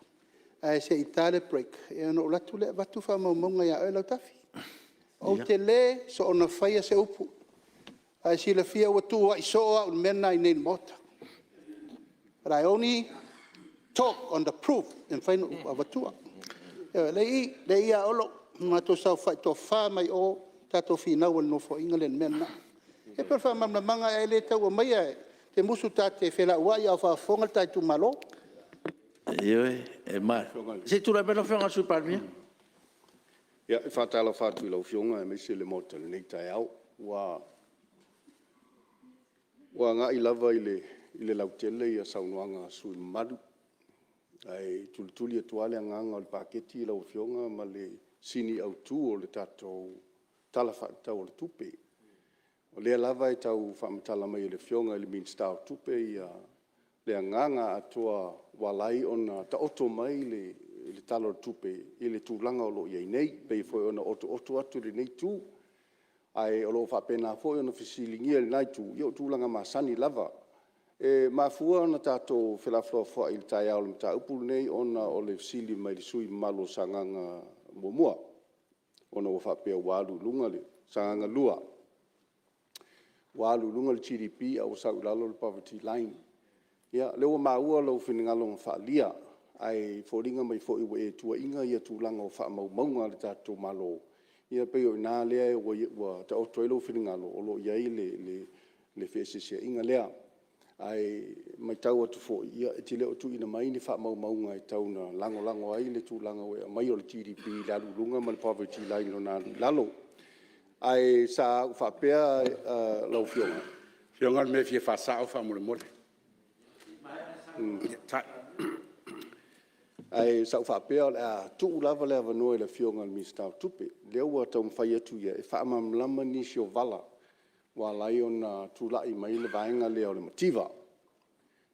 Speaker 4: ai se itale break e no la tu le vatu fa mo monga ya e la tafi o tele so ona faia se upu ai si la fia o tu i so o mena i nei mota rai oni talk on the proof in final avatua. Le ia olo ma to sa fa to fa mai o tato fina wal no fo ingalen men na. E per fa mamna manga ele ta o mai te musu tate fela wa ia fa fonga ta tu malo.
Speaker 1: Io e mai. Se tu la bella fionga sul palmi.
Speaker 8: Ia, e whātala whātu i lau fionga e mese le mota le nei tai au. Wa ngā i lava i le lautele i a saunoanga sui madu. Ai tulituli e tuale a nganga o le paketi i lau fionga ma le sini au tu o le tatou tala whaatau o le tupe. O lea lava e tau whaamatala mai i le fionga i le minsta o tupe i a le nganga atua walai ona ta oto mai le talo tupe i le tūlanga o lo iei nei, pei foi ona oto atu le nei tū. Ai o lo whapena foi ona fisilingia le nei tū, i o tūlanga masani lava. E mafua ona tātou whelafloa fwa i le tai au le mta upulu nei ona o le fisili mai le sui malo sanganga mumua. Ona o whapea walu lunga le, sanganga lua. Walu lunga le GDP au sau lalo le poverty line. Ia, leo maua lau wheningalo whaalia. Ai fōringa mai fōi wa e tua inga ia tūlanga o wha maunga le tātou malo. Ia peo i nā lea wa ta o toilo wheningalo o lo iai le whesesia inga lea. Ai mai tau atu fōi ia e te leo tu ina mai ni wha maunga e tau na lango ai le tūlanga o mai o le GDP le alulunga ma le poverty line o nā lalo. Ai sa whapea lau fionga.
Speaker 3: Fionga me fie whasao wha mole mole.
Speaker 8: Ai sa whapea le a tuu lava le avanoa i le fionga le mistau tupe. Leo wa tau mwhai atu ia e whaamam lama nisi o vala. Wa lai o na tūlai mai le vaenga leo le mativa.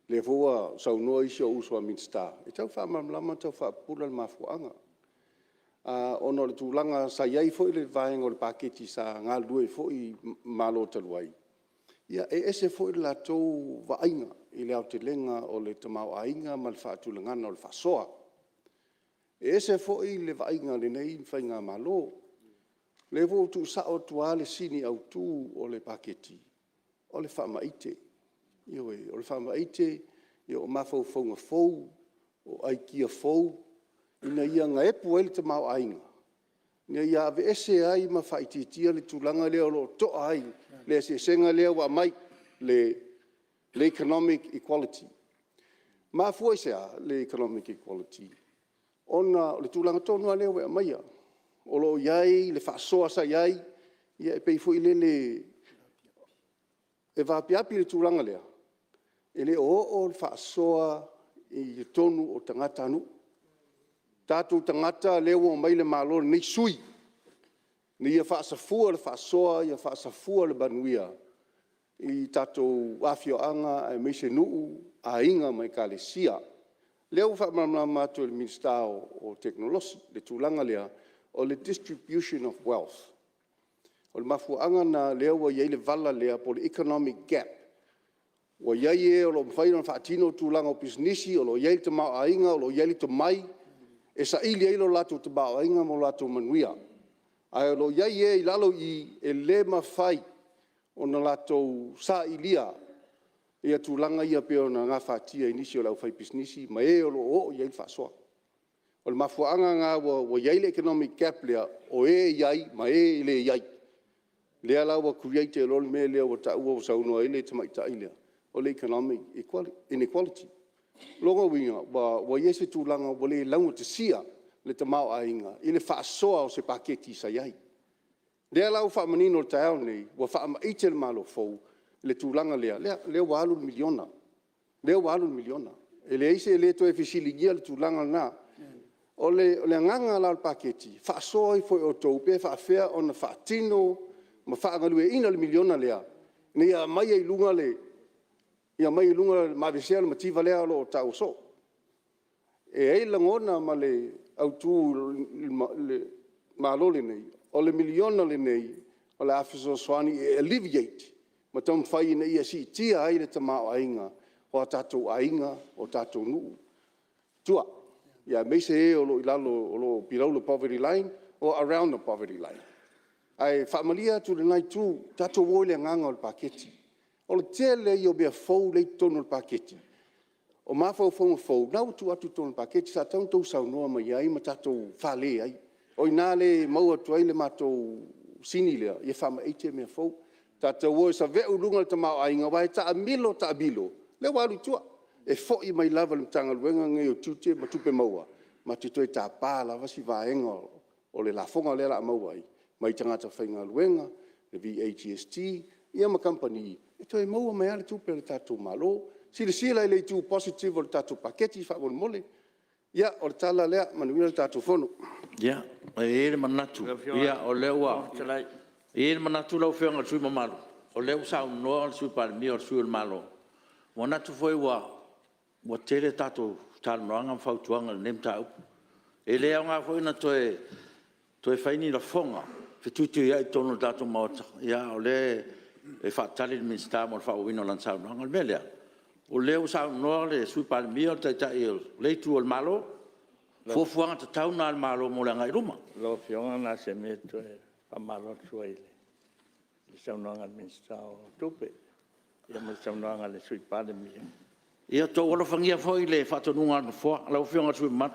Speaker 8: Le fua sau noa isi o usua mistau. E tau whaamam lama tau whaapura le mafuanga. Ono le tūlanga sa iai fo i le vaenga o le paketi sa ngā lue fo i malo taluai. Ia e ese fo i le latou vaenga i le au te lenga o le tamau ainga ma le whaatulangana o le whasoa. E ese fo i le vaenga le nei whainga malo. Le vo tu sa o tua le sini au tu o le paketi. O le whamaite. Io e, o le whamaite, io o mafau whaunga fau, o aikia fau, ina ia nga epu ele te mau ainga. Ina ia ave ese ai ma whaititia le tūlanga leo lo toa ai, le se senga leo wa mai le economic equality. Ma fua sea le economic equality. Ona le tūlanga tonua leo wa maia. O lo iai, le whaasoa sa iai, ia e pei fui le e vapiapi le tūlanga lea. E le o le whaasoa i tonu o tangata anu. Tātou tangata leo o mai le malo nei sui. Ni ia whaasafua le whaasoa, ia whaasafua le banuia. I tātou awhioanga e meise nuu a inga mai ka le sia. Leo whaamamama atu le Minister o Teknolosi, le tūlanga lea, o le distribution of wealth. O le mafuanga na leo wa iei le vala lea po le economic gap. Wa iei e o lo mwhaina whaatino tūlanga o pisnisi, o lo iei te mau ainga, o lo iei te mai, e sa ili eilo latu te mau ainga mo latu manuia. Ai o lo iei e lalo i e le mawhai o na latu sa ilia, ia tūlanga ia peo na ngā whaatia inisi o lau whai pisnisi, ma e o lo o iei whaasoa. O le mafuanga ngā wa iei le economic gap lea, o e iei, ma e le iei. Lea lau wa create e lol me lea wa ta ua wa saunoa ele te maita ilea. O le economic inequality. Longa winga, wa iese tūlanga wa le launga te sia le te mau ainga, i le whaasoa o se paketi sa iei. Lea lau whaamanino le tau nei, wa whaamaite le malo fau, le tūlanga lea, lea wa alu miliona. Lea wa alu miliona. E le eise le to e fisiligia le tūlanga na, o le nganga la le paketi, whaasoa i foi o tau, pe whaafea o na whaatino, ma whaangalue ina le miliona lea. Ni a mai e lunga le, ia mai lunga le mawesea le mativa lea lo o tau so. E ei langona ma le autu le malole nei, o le miliona le nei, o le afiso swani e alleviate, ma tam whai na ia si tia ai le tamau ainga, o a tatou ainga, o tatou nuu. Tua, ia meise e o lo ilalo, o lo below the poverty line, or around the poverty line. Ai whaamalia tu le nai tu, tatou o le nganga o le paketi. O le tele i o bea fau le tonu le paketi. O mafau nau tu atu tonu paketi sa tau tau sau noa mai ai ma tatou whale ai. O ina le maua tu ai le matou sini lea, ia whama eite mea fau. Tatou o sa veu lunga le tamau ainga wai ta amilo. Le walu tua. E fo i mai lava le mtanga luenga ngai o tute ma tupe maua. Ma te toi ta pā lava si vaenga o le lafonga le la maua ai. Mai tangata whainga luenga, le VAGST, ia ma company. E toi maua mai ale tupe le tatou malo. Sila le tu positive o le tatou paketi wha mole. Ia, o le tala lea, manuila le tatou fono.
Speaker 1: Ia, e le manatu. Ia, o le ua. E le manatu lau whianga sui mamalu. O le usau noa le sui Palemene o le sui malo. Manatu foi ua tele tatou talanoanga mawhautuanga le nemta upu. E lea ngā foi na toe whaini la fonga. Whitutu ia i tono tatou maota. Ia, o le e whaatali le minsta mo le whaowino lansau noanga le melea. O leo sa no le sui Palemene o tai le tu o malo fuanga te tau na malo mo la ngai ruma
Speaker 5: lo fionga na se me to pa malo suai le sa no ngal minsta o tupe ia mo sa no ngal le sui Palemene
Speaker 1: ia to o lo fangia foi le fato nunga no fo la fionga sui mat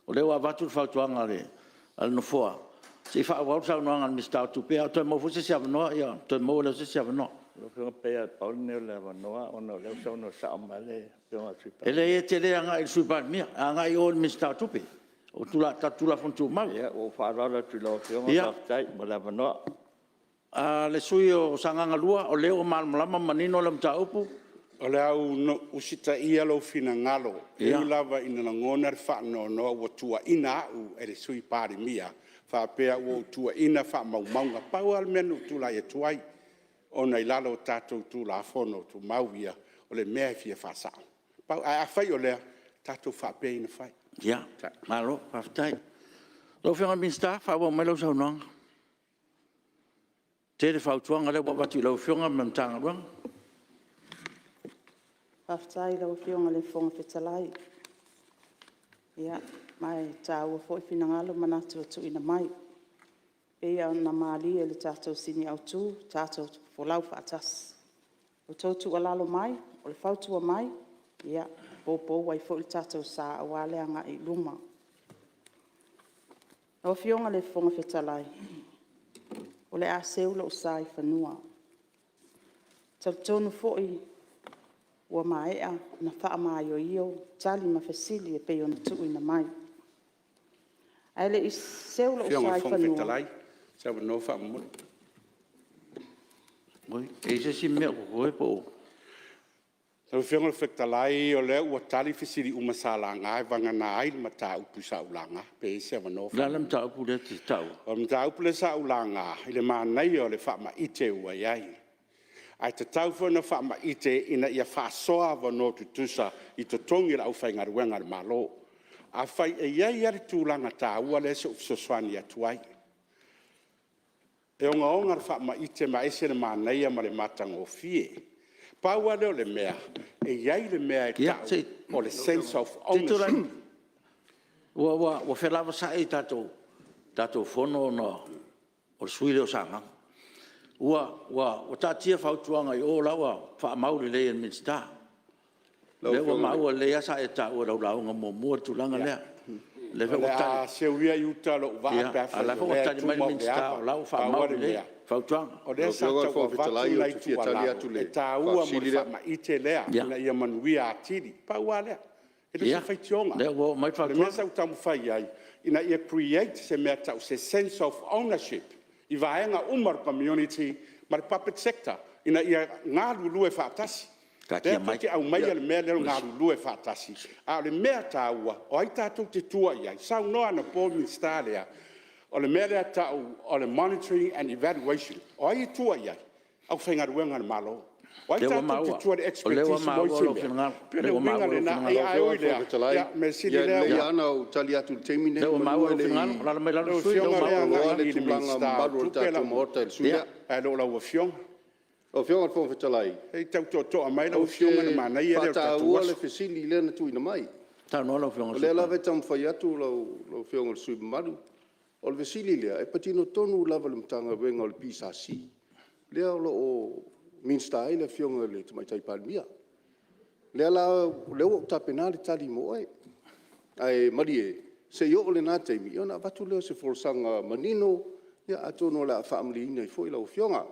Speaker 1: o leo avatu fatuanga le al no fo se fa wa sa no ngal minsta tupe to mo fu se sia no ia to mo le se sia no
Speaker 5: lo fionga pe Palemene le no ono le sa no sa male fionga sui
Speaker 1: ele e te le anga il sui Palemene anga i o minsta tupe o tula fontu mal
Speaker 5: ia o fa ra tu lo fionga tai mo le no
Speaker 1: le sui o sanganga lua o leo mal malama manino le mta upu
Speaker 3: O le au no usita ia lo fina ngalo. E lava ina na ngona fa no o tua ina u e le sui Palemene fa pea o tua ina fa maunga pau al menu tula e tuai. Ona i lalo tatou tu la fono tu mauia o le mea fia whasa. Pau a whai o lea tatou whape ina whai.
Speaker 1: Ia, malo, whaftai. Lo whianga minsta, whawa mai lau saunanga. Tere whautuanga le wapati lau whianga mamtanga ruang.
Speaker 2: Whaftai lau whianga le whonga whetalai. Ia, mai tāua fo i whinangalo manatu atu ina mai. Pea na maali e le tātou sini au tū, tātou folau whaatas. O tautu alalo mai, o le whautua mai, ia, pōpō wai fo i tātou sā awale anga i luma. O fionga le whonga whetalai. O le a seula o sā i whanua. Tautonu fo i ua maea na wha mai o io, tali ma whesili e peo na tuu ina mai. Aile i seula o sā i whanua.
Speaker 3: Sa no fa mo.
Speaker 1: Oi, e se si me ko po.
Speaker 3: Sa fianga whetalai o le ua tali fisiri umasala ngai vanga na ai mata upu sa ulanga pe se no fa.
Speaker 1: La lam ta upu le tau.
Speaker 3: O mta upu le sa ulanga ile ma nei o le fa ma ite ua yai. Ai te tau fona fa ma ite ina ia fa soa va no tusa I to tongi la ufa ngar wenga malo. A fai e yai ari tūlanga tā ua le se ufsoswani atuai. E onga onga fa ma ite ma ese le ma nei ma le matanga o fie. Paua leo le mea. E yai le mea e tau o le sense of ownership.
Speaker 1: Wa whelava sa e tatou fono no o suile o sanga. Wa tatia fautuanga I o lawa fa mauri le en minsta. Le wa maua le asa e ta o lau nga mo mo tulanga le. Le fa
Speaker 3: ta se uia yuta lo va pa fa.
Speaker 1: Ala fa ta mai minsta lau fa mauri le fautuanga.
Speaker 3: O le sa ta wa va tu Italia tu le. Ta ua mo ma ite le na ia manuia atiri. Pa wa le. E le fa tionga.
Speaker 1: Le wa mai fa.
Speaker 3: Le mesa utamu fai ai. Ina ia create se meta se sense of ownership. I vaenga umar community, mar puppet sector. Ina ia ngā lulu e whaatasi. Rea pake au mai le mea lero ngā lulu e whaatasi. A le mea tāua, o ai tātou te tua iai. Sau noa na Paul Minstalia, o le mea lea tāu, o le monitoring and evaluation. O ai tua iai. Au whaingaruenga na malo. O ai tātou te tua de expertise moise mea. Pene winga le na ai oi lea. Ia, me sili lea.
Speaker 8: Ia ana o tali atu teimine.
Speaker 1: Leo maua o whingano, rara mai lana sui.
Speaker 8: Leo maua le tūlanga maru o tātou mota il suia.
Speaker 3: E lo lau o fiong.
Speaker 8: O fiong al fong whetalai.
Speaker 3: Hei tau toa mai lau fiong na mana ia leo
Speaker 8: tātou ua le fesili le na tuina mai.
Speaker 1: Tau noa lau whionga
Speaker 8: sui. Le lawe tam whai atu lau fiong al sui maru. O le fesili lea, e patino tonu lava le mtanga wenga o le pisasi. Lea o Minsta ai le fionga le tamai tai Palemene. Le ala le o tapena le tali mo ai. Ai marie se yo le na te mi ona batu le se forsanga manino ya atono la family nei foi la fionga.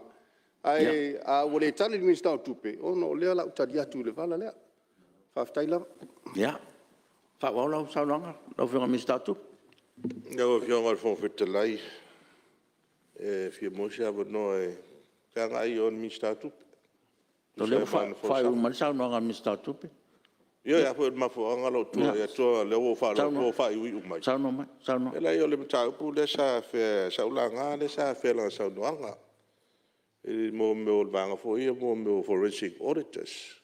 Speaker 8: Ai a wole tali mi sta tupe ono le ala tali atu le vala le. Fa ftaila.
Speaker 1: Ya. Fa wala sa longa, lo fi mi statu.
Speaker 9: Ja, of jong al van vertelai. Via Mosja wat nou kan ai on mi statu.
Speaker 1: Lo le fa ma sa longa mi statu.
Speaker 9: Ja, ja, voor maar voor angalo tu ja tu le wo fa ui mai.
Speaker 1: Sa no mai, sa no.
Speaker 9: Ela yo le mta pu le sa fe sa ulanga le sa fe la sa noanga. Mo me vanga fo ia mo me forensic auditors.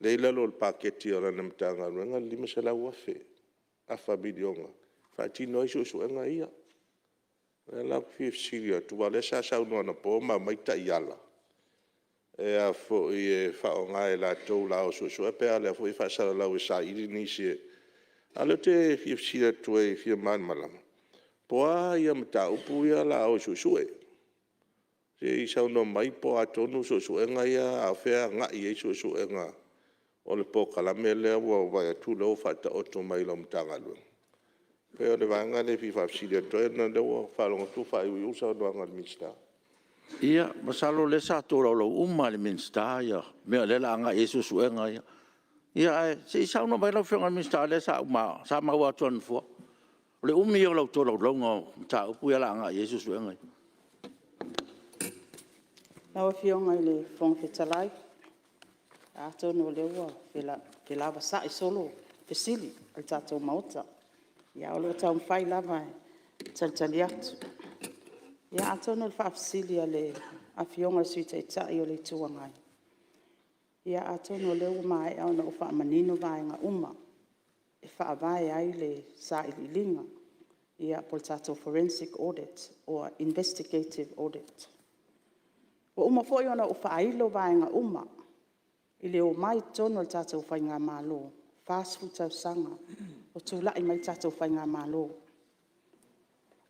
Speaker 9: Le la lo paketi ora na mtanga nga lima se la wa fe. A fa bidionga. Fa ti no iso so nga ia. Ela fi siria tu le sa no na po ma mai ta yala. A fo e fa nga la to la so so pe ale fo fa sa la sa I ni se. Ale te fi siria tu e fi man malam. Po a ia mta upu ia la o so so e. Se sa no mai po a tonu so so nga ia a fe nga I so so nga. O le po kala mele wa wa tu lo fa ta o to mai lo mtanga lo. Pe o le vanga le fi fa siria to na de wo fa lo tu fa I usa do nga mista.
Speaker 1: Ia, masalo le sa to lo le minsta ya. Me le la nga Jesus nga ya. Ia, se sa no mai lo fenga minsta le sa ma wa ton fo. Le yo lo to lo ngo ta pu ya la nga Jesus nga.
Speaker 2: Lawa fionga I le fong fetalai. Ato no le wa ke lava sa solo fesili al tato mauta. Ia o lo tau fai lava tali atu. Ia ato no le whaafesili le a fionga sui te tai o le tuangai. Ia ato no le ua mai au na o wha manino vai nga uma. E wha vai ai le sa ililinga. Ia pol tato forensic audit or investigative audit. O uma foi ona o wha ailo vai nga uma. I le o mai tono le tato whai ngā malo. Fast food tau sanga. O tūlai mai tato whai ngā malo.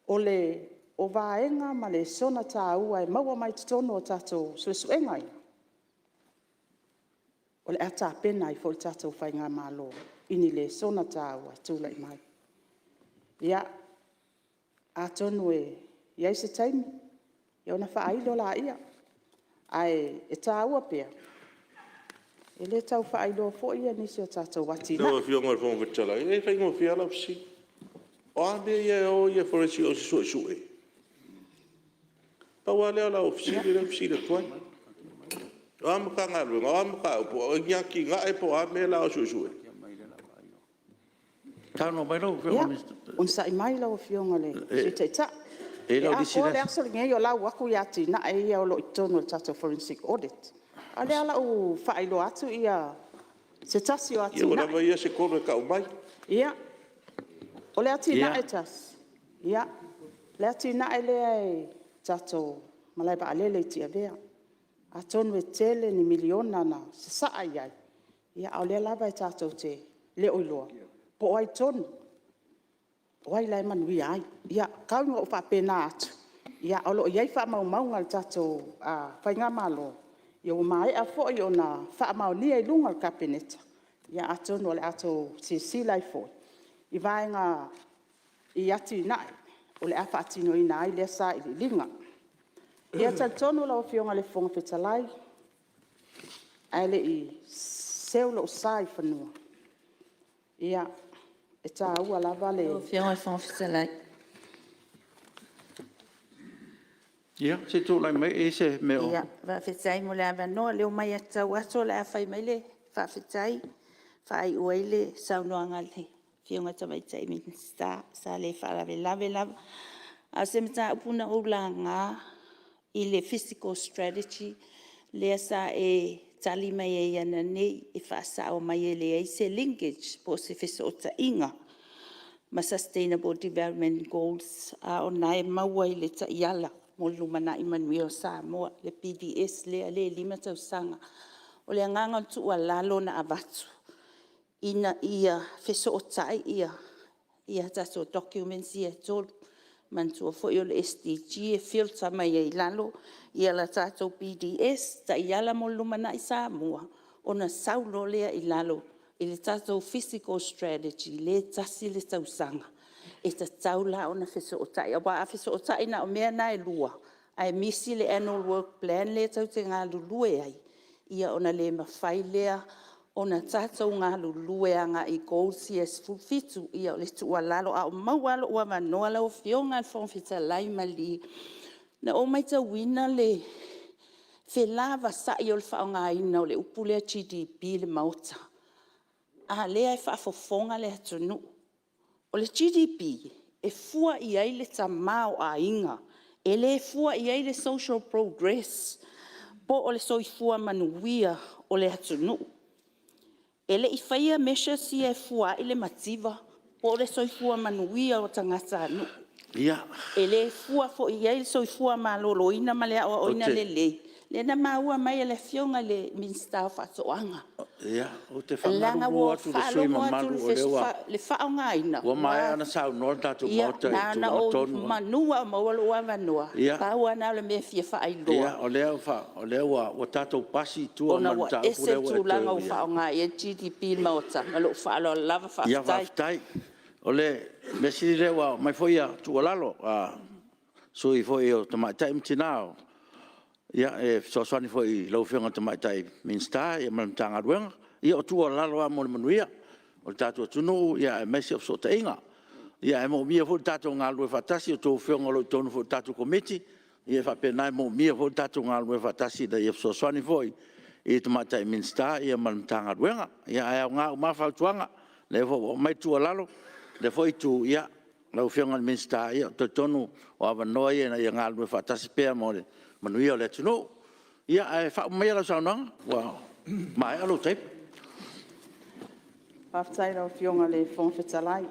Speaker 2: O vaenga ma le sona tā ua e maua mai tono o tato suesuengai. O le ata pena I fo le tato whai ngā malo. Ini le sona tā ua tūlai mai. Ia, a tono ia se taimi. Ia ona whaailo la ia. Ai, e tā ua pia. E le tau whaailo fo ia nisi o tato wati na.
Speaker 9: No, fionga fo vitala. E fai ngo fia la si. O ame ia o ia foresi o su. Pa wale ala ofisili le ofisili tuai. O am ka ngalu, o am ka po o nyaki nga e po ame la o su.
Speaker 1: Tano mai lo
Speaker 2: Ia, on sa I mai lau fionga le. Si te ta.
Speaker 1: E lau
Speaker 2: a
Speaker 1: disi
Speaker 2: ko le aso nge yo lau waku yati na e ia o lo itono le tato forensic audit. A le ala u whailo atu ia se tasi o ati
Speaker 9: Ia
Speaker 2: na.
Speaker 9: ora vai ia se kono ka umai.
Speaker 2: Ia. O le ati na
Speaker 1: Ia.
Speaker 2: e tas. Ia. Le ati na e le ai tato malai ba alele tia vea. A tonu e tele ni miliona na se saa iai. Ia au le lava e tato te le oiloa. Po ai tonu. O ai lai manui ai. Ia kaunga o whapena atu. Ia olo iai wha maunga le tato whainga malo. Ia o mai a fo i o na wha maunia I lunga le kapeneta. Ia a tonu o le ato si lai fo. I vaenga I ati nai. O le afa atino I nai le sa I linga. Ia tonu la o fionga le fonga fetalai. Ai le I seulo o sai whanua. Ia e tā ua lava le.
Speaker 10: O fionga fonga fetalai.
Speaker 1: Ia, se tu lai mai e se me o.
Speaker 10: Ia, whawhetai mo le awa noa, leo mai atau ato le awhai mai le, whawhetai, whai uai le, saunoanga le, fionga tamaitai minsta, sa le whalawe lawe. A se mta upuna o la ngā, I le physical strategy, lea sa e tali mai e ana nei, e whaasa o mai e le e se linkage, po se whesa o ta inga, ma Sustainable Development Goals, a o nae maua I le ta iala, mo lumana I manui o Samoa, le PDS, le lima tau sanga. O le anganga tu ua lalo na avatu. Ina ia wheso o tai ia tato documents ia tolu. Mantu o fo i o le SDG e filter mai e lalo. Ia la tato PDS, ta iala mo lumana I Samoa. ona saulo lea I lalo, I le tātou physical strategy, le tasi le tausanga. E ta taula ona fiso o tai, a wa fiso o tai na o mea na e lua. Ai misi le annual work plan le tau te ngā lulue ai. Ia ona le mawhai lea, ona tātou ngā lulue anga I goals yes fulfitu. Ia o le tua lalo a o maualo ua manoa lau fionga fonfita lai mali. Na o mai ta wina le fe lava sa I o le whaonga ina o le upulea GDP le mauta. A lea e whaafofonga le hatunu. O le GDP e fua I ai le tamao a inga. E le fua I ai le social progress. Po o le soifua manuia o le hatunu. E le I whaia mesha si e fua I le mativa. Po o le soifua manuia o tangata anu.
Speaker 1: Ia.
Speaker 10: E le fua fo I ai le soifua malolo ina malea o ina le le. Le na maua mai le fionga le minsta o whatoanga.
Speaker 1: Ia, o te whangaruru atu le sui mamaru o lewa.
Speaker 10: Le whaonga ina.
Speaker 1: Ua mai ana sau noa tātou mauta I tū
Speaker 10: na o
Speaker 1: matonu.
Speaker 10: manua o mawalo ua manua.
Speaker 1: Ia.
Speaker 10: Paua na le mea fia whaailoa.
Speaker 1: Ia, o lea ua tātou pasi tua manu tāu
Speaker 10: Ona ese tūlanga o whaonga I GDP maota. Na lo whaalo lava whaftai.
Speaker 1: Ia whaftai. O le, mesiri lewa mai foia tua lalo. Sui foi o tamaitai mtinao. Ia, so swani foi lau whionga tamaitai minsta, ia malamtanga ruenga. Ia o tua lalo a mo le manuia. O le tātua tunu, ia e mesi of so te inga. Ia e mo mia fo le tātua ngā lue whatasi, o tō whionga lo tonu fo le tātua komiti. Ia whapenai mo mia fo le tātua ngā lue whatasi, da ia so swani foi. Ia tamaitai minsta, ia malamtanga ruenga. Ia e au ngā umawhau tuanga. Le fo mai tua lalo. Le foi tu, ia, lau whionga minsta, ia to tonu o awanoa ia na ia ngā lue whatasi pēr mo le manuia o le tunu. Ia e whau mea lau saunanga. Wow. Mai alo tape.
Speaker 2: Whaftai rau fionga le whongwhitalai.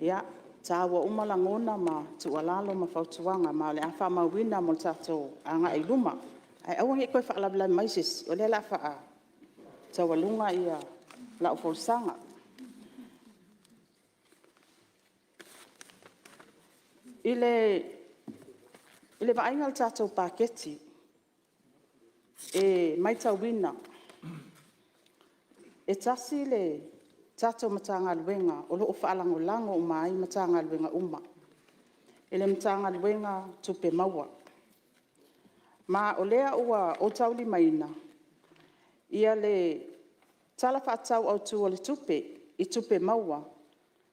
Speaker 2: Ia, tāua umalangona ma tualalo ma whautuanga ma le awha mawina mo tātou anga I luma. Ai awangi koe whaalabla maisis, o le la wha tawalunga ia lau folsanga. Ile vainga le tātou paketi, e mai tawina, e tasi le tātou matanga luenga, o loo whaalango lango o mai matanga luenga uma. Ele matanga luenga tupe maua. Ma o lea ua o tauli maina, ia le tala whaatau au tu o le tupe, I tupe maua,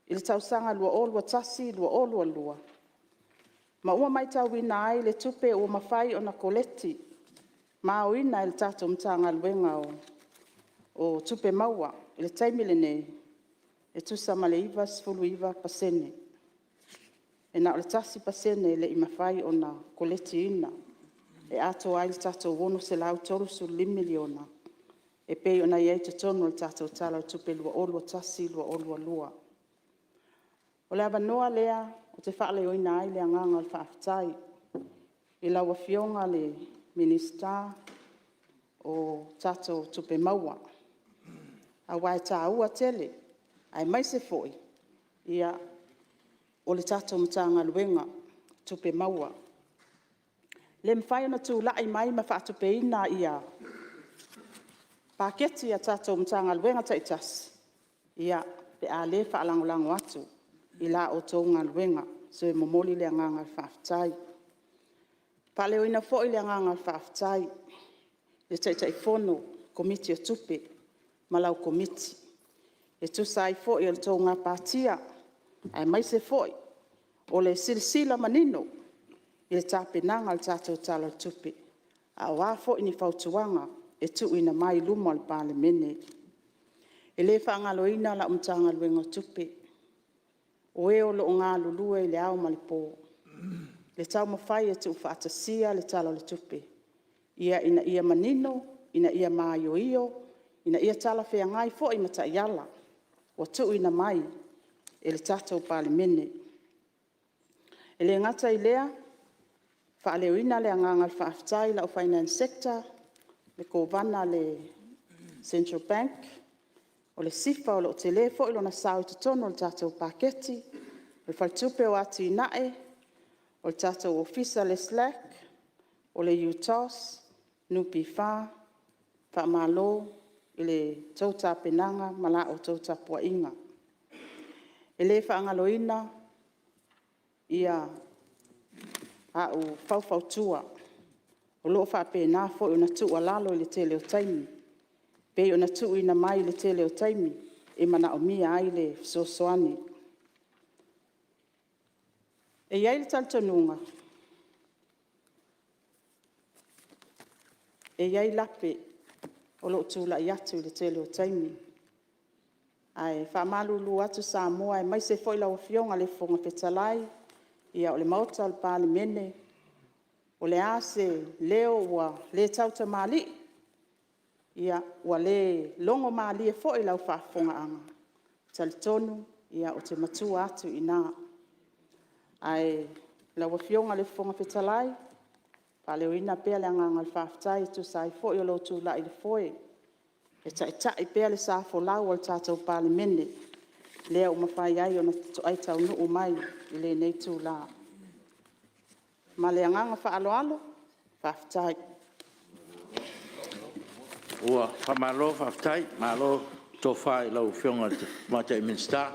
Speaker 2: ile tausanga lua o lua tasi, lua o lua lua. Ma ua mai tauina ai le tupe ua mawhai o na koleti, ma o ina ile tātou matanga luenga o tupe maua, ile taimile nei, e tusa ma le iwa sfulu iwa pasene. E na o le tasi pasene le I mawhai o na koleti ina, e ato ai le tātou wono se lau toru su 5 miliona, e pei o na iei te tonu le tātou tala o tupe lua o lua tasi, lua o lua lua. O le avanoa lea, o te whaale o ina ai le anganga le whaaftai, I laua fionga le minista o tātou tupe maua. A wai tā ua tele, ai mai se foi, ia o le tātou matanga luenga tupe maua. Le mwhai ona tū lai mai ma whaatupe ina ia paketi a tātou matanga luenga taitasi, ia pe a le whaalangolango atu, I la o tōnga luenga, so e momoli le anganga le whaaftai. Pale o ina foi le anganga le whaaftai, le taitai fono, komiti o tupe, malau komiti. E tu sai foi o le tōnga pātia, ai mai se foi, o le silisila manino, I le tāpenanga le tātou tala le tupe. A wā foi ni whautuanga, e tu ina mai luma le Palemene. E le whaangaloina la umtanga luenga tupe, o e o lo ngā lulue le au ma le pō. Le tau mawhai e tu whaatasia le tala le tupe. Ia ina ia manino, ina ia māio io, ina ia tala whea ngai fo I mata iala. O tu ina mai e le tātou Palemene. E le ngata I lea, whaaleo ina le anganga le whaaftai la o finance sector, le kovana le Central Bank, o le sifa o le o te lefo ilo na sao te tono le tātou paketi, le whaltupe o ati inae, o le tātou ofisa le SLAC, o le UTOS, NUPIFA, Whaamalo i le tau tāpenanga ma la o tau tāpuainga. E le whaangaloina ia a o whauwhautua. O loo whapena fo i ona tua lalo i le tele o taimi. Pe ona tu ina mai le tele o taimi e mana o mia ai le sosoani. E iai le taltonunga. E iai lape o loo tula i atu i le tele o taimi. Ai whamalulu atu Samoa e mai se foi lau fionga le fonga fetalai ia o le mauta al Palemene o le ase leo wa le tauta mali ia wa le longo mali e foi lau whafonga anga. Talitonu ia o te matua atu ina. Ai lau fionga le fonga fetalai Paleo ina pea le anganga le whaftai tu sai foi o lo tu la i le foi. E tai pea le sa fo lau al tātou Palemene. Lea o mawhai ai o na to ai tau nuu mai i le nei tu la. Ma le anganga wha alo alo, whaftai.
Speaker 1: Ua whamalo whaftai, malo tō whai lau whionga ma te minsta.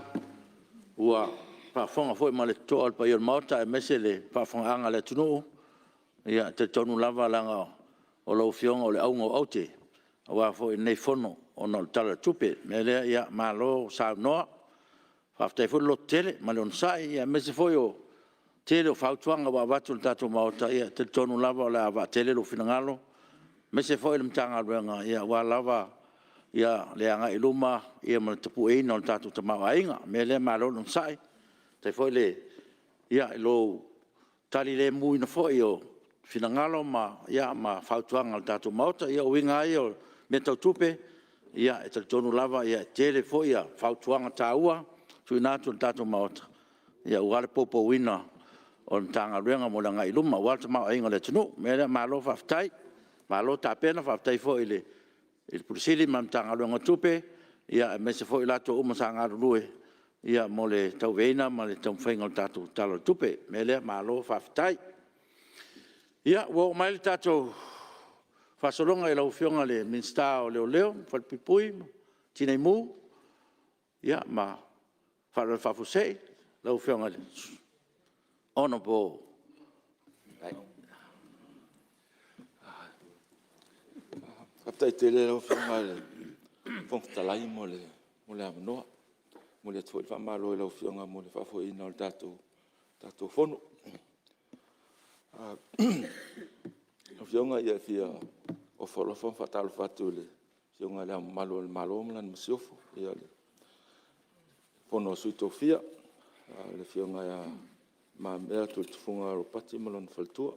Speaker 1: Ua whafonga fwoi ma le tō alpa i o mauta e mese le whafonga anga le tunu. Ia te tonu lava langa o lau whionga o le aunga o aute. Ua fwoi nei fono o na tala tupe. Me lea ia malo sa noa. Whaftai fwoi lo tele, ma le on sai ia mese fwoi o tele o whautuanga wa watu le tato mauta. Ia te tonu lava o le awa tele lo finangalo. Mese fwoi le mtanga ruenga ia wa lava ia le anga iluma ia ma tapu eina o le tato tamau ainga. Me lea malo on sai. Tai fwoi le ia lo tali le mui na fwoi o finangalo ma ia ma whautuanga le tato mauta. Ia o winga ai o me tau tupe. Ia e tali tonu lava ia tele fwoi ia whautuanga taua. Tui nātu le tato mauta. Ia uale popo wina o le tanga ruenga mo le ngai luma. Uale tamau ainga le tunu. Mele malo whaftai. Malo tāpena whaftai fwoi le pulisili ma tanga ruenga tupe. Ia me se fwoi lato uma sa ngā rurue. Ia mo le tau veina ma le tau whainga le tato talo tupe. Mele malo whaftai. Ia wo mai le tato whasolonga i lau whionga le minsta o leo leo. Whalpipui. Tinei mu. Ia ma wharon whafusei. Lau whionga le. Honorable.
Speaker 6: Kaptai tele lau whionga le. Whongtalai mo le amanoa. Mo le atuoi whamalo i lau whionga mo le whafo ina o le tato whono. Lau whionga ia fia o wholofon whatalo whatu le. Whionga le malo mlan masiofo. Ia le. Pono suito fia. Le whionga ia ma mea tu tufunga ropati malon whaltua.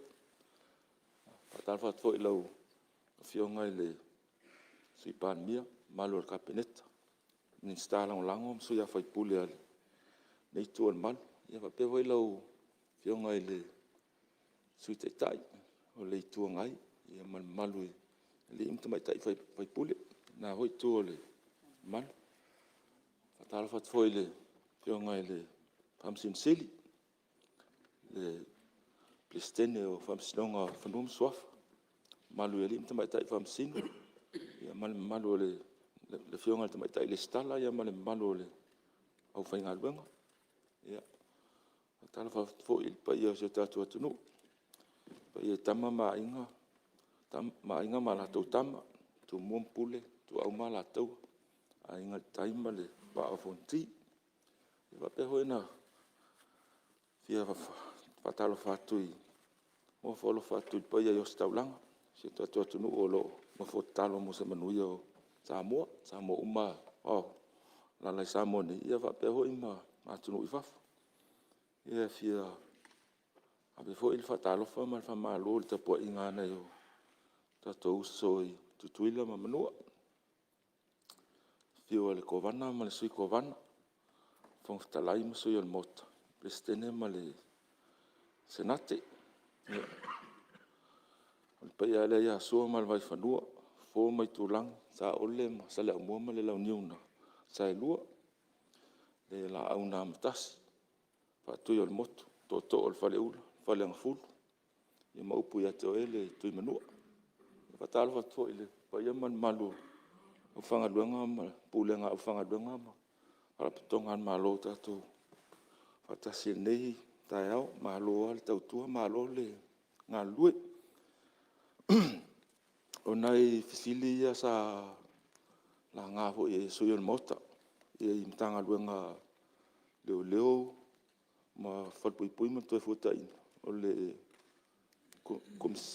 Speaker 6: Whatalo whatu i lau whionga i le suipan mia. Malo le kapeneta. Ni stalang lango msu ia whaipule ale. Nei tuan malu. Ia whapewa i lau whionga i le suitaitai. O le itua ngai. Ia malu i le imta mai tai whaipule. Nā hoi tu o le malu. Whatalo whatu i le whionga i le whamsin sili. Le plestene o whamsinonga whanum swafa. Malu i le imta mai tai whamsino. Ia malu o le whionga te mai tai le stala. Ia malu o le au whainga luenga. Ia. Whatalo whatu i pa ia o se tatu atunu. Pa ia tama ma inga. Ma inga ma la tau tama. Tu muampule. Tu au ma la tau. A inga taima le pa o fonti. Ia wape hoi na. Fia whatalo whatu i. Mo wholo whatu i pa ia i os taulanga. Se tatu atunu o lo. Ma whotalo mo se manuia o Samoa. Samoa uma. Lalai Samoa ni. Ia wape hoi ma atunu i wafu. Ia fia. Ape fo il whatalo wha ma whamalo le tapua inga ana yo. Tato uso i tutuila ma manua. Fio le kovana ma le sui kovana. Whongtalai ma sui al mota. Prestene ma le senate. Le pai ale ia sua ma le vai whanua. Fo mai tūlang. Sa ole ma sale au mua ma le lau niuna. Sa e lua. Le la au nā matasi. Whatui al moto. Toto al whale ula. Whale anga fulu. Ia maupu ia teo ele tui manua. Fatalo fatu ile pa ia man malu. O fanga duanga ma pulenga o fanga duanga ma. Para pitonga malo tatu. Fatasi nei taiao malo al tautua malo le ngalue. O nai fisili ia sa la ngā ho e suyo mota. E imtanga luenga leo ma whalpuipui ma toi futa ina. O le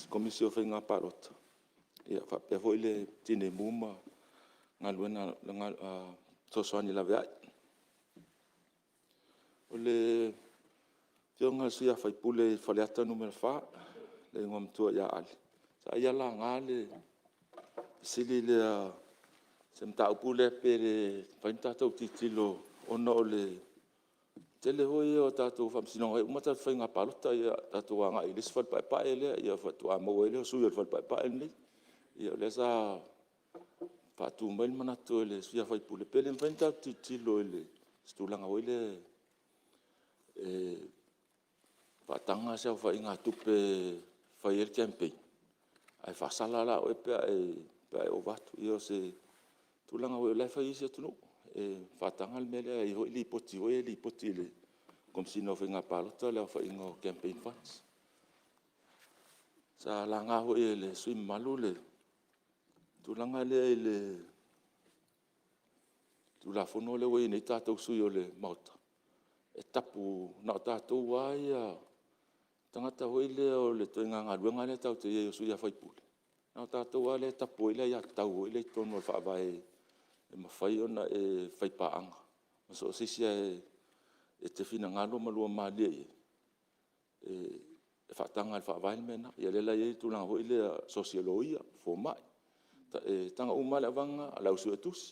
Speaker 6: komisio whai ngā parota. Ia whapea hoi le tine muma ngā luena ngā tosoani la veai. O le fionga suia whaipule whaleata numera wha le ngom tua ia ali. Sa ia la ngā le sili le se mta upule pe le whaintatau titilo ona o le tele hoi o tātou whamsinonga e umata whai ngā palota ia tātou a ngā i lisi whalpaipae lea ia whatua maua lea sui o whalpaipae nei ia le sa whatu mail manatu le suia whaipule pe le whaintatau titilo le stulanga hoi le whatanga sea whai ngā tupe whai el campaign ai whasala la o e pea e o watu i o se tulanga o e lai whai isi atunu e whatanga le mele i hoi li poti o e li poti le komsino whai ngā palota le whai ngā campaign funds sa la ngā hoi e le sui malu le tulanga le e le tula whono le wei nei tātou sui o le mauta e tapu na o tātou wai a tangata hoi le o le toinga ngā ruanga le tau te e o sui a whaipule. Nā tātou a le tapu i le ia tau hoi le tonu al whaavai e mawhai ona e whaipaanga. Ma so sisia e te whina ngalo malua mālia i e whaatanga al whaavai le mena. Ia le lai e tūlanga hoi le sosioloia, fōmai. Tanga umale avanga a lau sui tusi.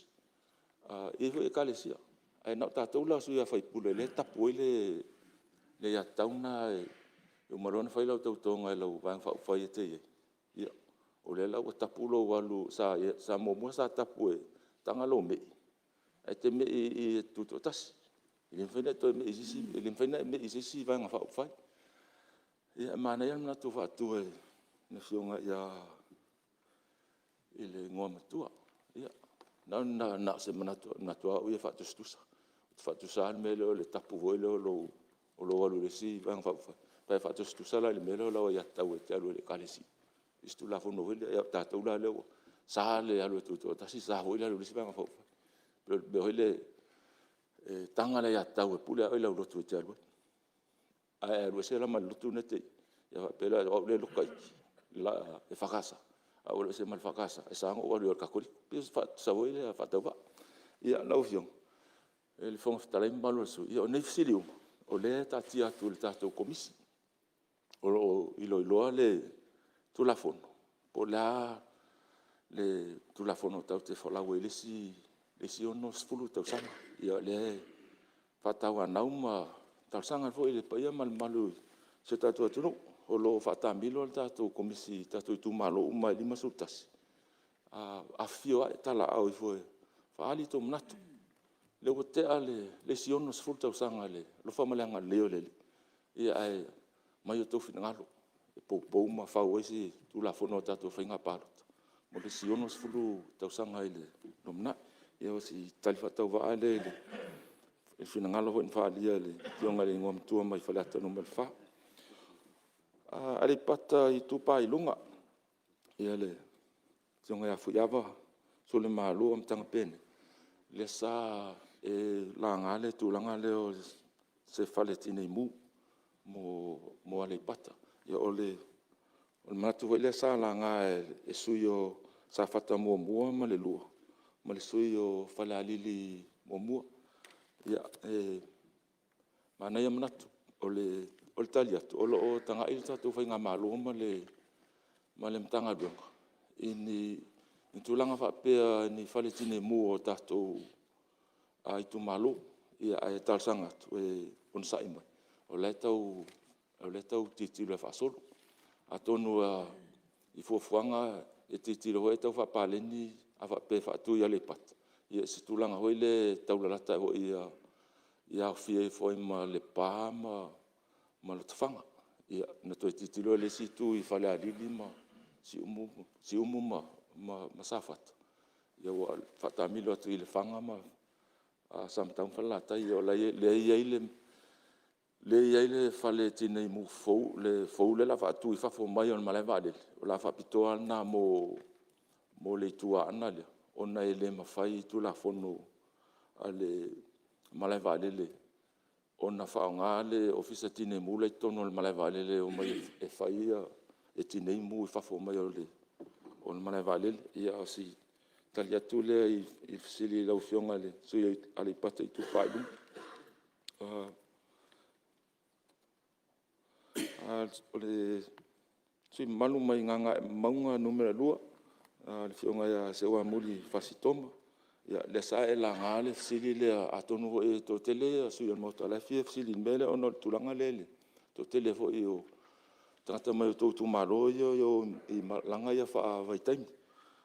Speaker 6: E hoi e kalesia. Ai nā tātou la sui a whaipule le tapu i le ia tauna e o marona fai lau tautonga e lau vang whai e te ie. Ia, o le lau tapu lo walu sa momo sa tapu e tanga lo mei. E te mei i tuto tasi. Ilim whaina toi mei isisi, ilim whaina mei isisi vanga whai. Ia, mana ia mna tu whatu e na whionga ia i le ngoa matua. Ia, na se manatua ui e whatu stusa. Whatu saan me leo le tapu voi leo o lo walu le si vanga whai. Pai whatu stusala le melo lau ia tau e te alu le kalesi. Istu la whono wile, ia tātou la leo. Sa le alu e tuto, tasi sa hoi le alu lisi vanga whauwha. Pero hoi le tanga le ia tau e pule a oi lau lotu e te alu. Ai alu e se la ma lotu ne te. Ia pela o le loka iki. E whakasa. A ole se mal whakasa. E sa ango wali o kakori. Pisa sa hoi le a whatau wa. Ia nau fiong. E le whonga whatalai malu asu. Ia o nei fisili uma. O le tātia atu le tātou komisi. O iloa le tulafono. Po la le tulafono tau te whalau e lesi ono sfulu tau sanga. Ia le whatau anau ma tau sanga fo i le paia malu se tātou atunu. O lo whatamilo le tātou komisi tātou i tu malo umai 5 sultasi. A fio a tala au i fo e whaali tō manatu. Le o te a le si ono sfulu tau sanga le lo whamaleanga leo le li. Ia ai mai o tau whina ngalo. E pou ma whau eisi tu la whono tātou whainga pārota. Mo le si ono sfulu tau sanga i le nomna. Ia o si tali whatau waa le e whina ngalo hoi whaalia le kionga le ngom tua mai whaleata no mel wha. Are pata i tupa i lunga. Ia le kionga ia whiawa so le mālua am tanga pene. Le sa e la ngale tu langa leo se whale tine mu. Mo ale pata. Ia ole matu hoi le sa la ngā e sui o sa whata mua ma le lua. Ma le sui o whale alili mua. Ia mana ia manatu. Ole tali atu. Olo o tanga ili tatu whai ngā mālua ma le mtanga duanga. I tūlanga whapea ni whale tine mua o tātou a i tu mālua. Ia e talsanga atu e onsai mai. O le tau titilo e whaasolo. A tonu i fuafuanga e titilo hoi tau whapaleni a whape whaatu i ale pata. Ia se tūlanga hoi le taulalata hoi i au fie foi ma le pā ma le tawhanga. Ia na toi titilo le situ i whale alili ma si umu ma safat ia wa fatamilo atu ile fanga ma samtang fala tai o le fale tine mu fou le la fatu fa fo mai on mala vade o la fa pitoa na mo le tua ana le ona ele mafai tu la fono ale mala vade le ona fa nga le ofisa tine mu le tono le mala vade le o mai e faia e tine mu fa fo mai o le on mala vade ia si talia tu le i sili la ufionga le so ale pata tu fa le si malu mai nganga maunga numero 2 le fionga ya se wa muli fasitoma ya le sa e la ngale sili le atonu e to tele su yo moto la fie sili mele ono tulanga lele to tele fo io tata mai to tu malo yo i langa ya fa vai time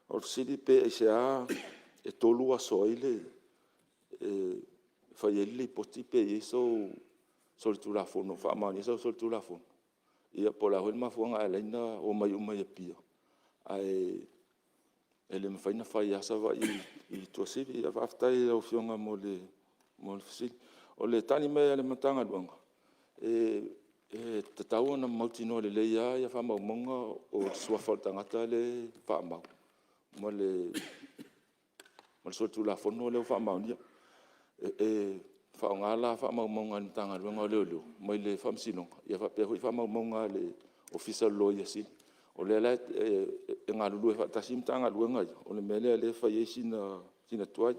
Speaker 6: o sili pe se a e tolu a soile fa yeli poti pe so sol tu la fono fa mani so sol tu la fono ia pola hol ma fuanga ala ina o mai pia ai ele me faina fai asa va i to se ia afta i o fionga mo fisi o le tani me ele matanga duanga tatau na mautino le ia fa monga o sua falta ngata le fa ma mo le so tu la fono le fa ma dia fa ngala fa monga tanga duanga le mai le fam sino ia fa pe fa monga le official lawyer si o le la nga lu fa tasim tanga duanga o le mele le fa yesina sina toai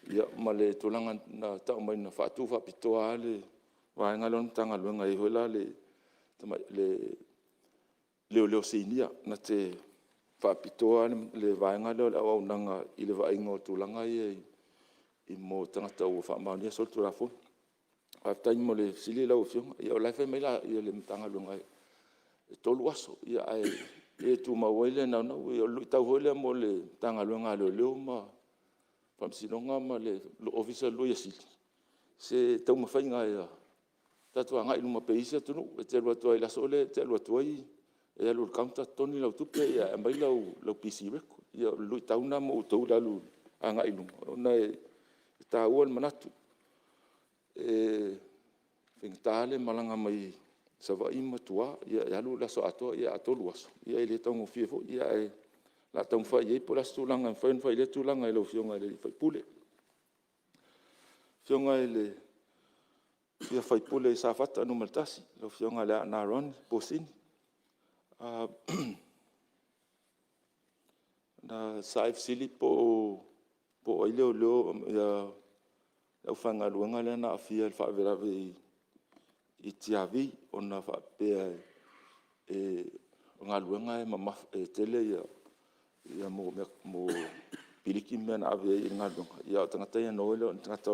Speaker 6: ia male tolanga na ta mai na fa tu fa pitoa le wa ngalon tanga duanga i hola le sinia na te fa pitoa le va ngalo la wa nanga i le va ingo tulanga i mo tangata o fa ma ni sol tu la fo afta mo le sili la o fio ia la fe me la ia le tanga lunga to luaso ia e tu ma wele na no ia lu ta wele mo le tanga lunga le ma pam sinonga ma le official lo yesi se tau ma fainga ia tatu anga i luma peisa tu no te lo to la sole te lo to i e lo counter toni la tu pe ia mai lo pc rek ia lu ta una mo to la lu anga i luma ona ta uan manatu fingtale malanga mai sava ima tua ia lu la so ato ia ato luas ia ile tongo fifo ia la tong fa ye pola stulanga fa ile tulanga ile fionga ile fa pule fionga ile ia fa pule sa fata no maltasi lo fionga la na ron posin na saif sili po ile lo ia au fanga luanga le na afia fa vera i tiavi ona fa pe nga luanga mama tele ia mo piliki men ave nga luanga ia tangata ia no le tangata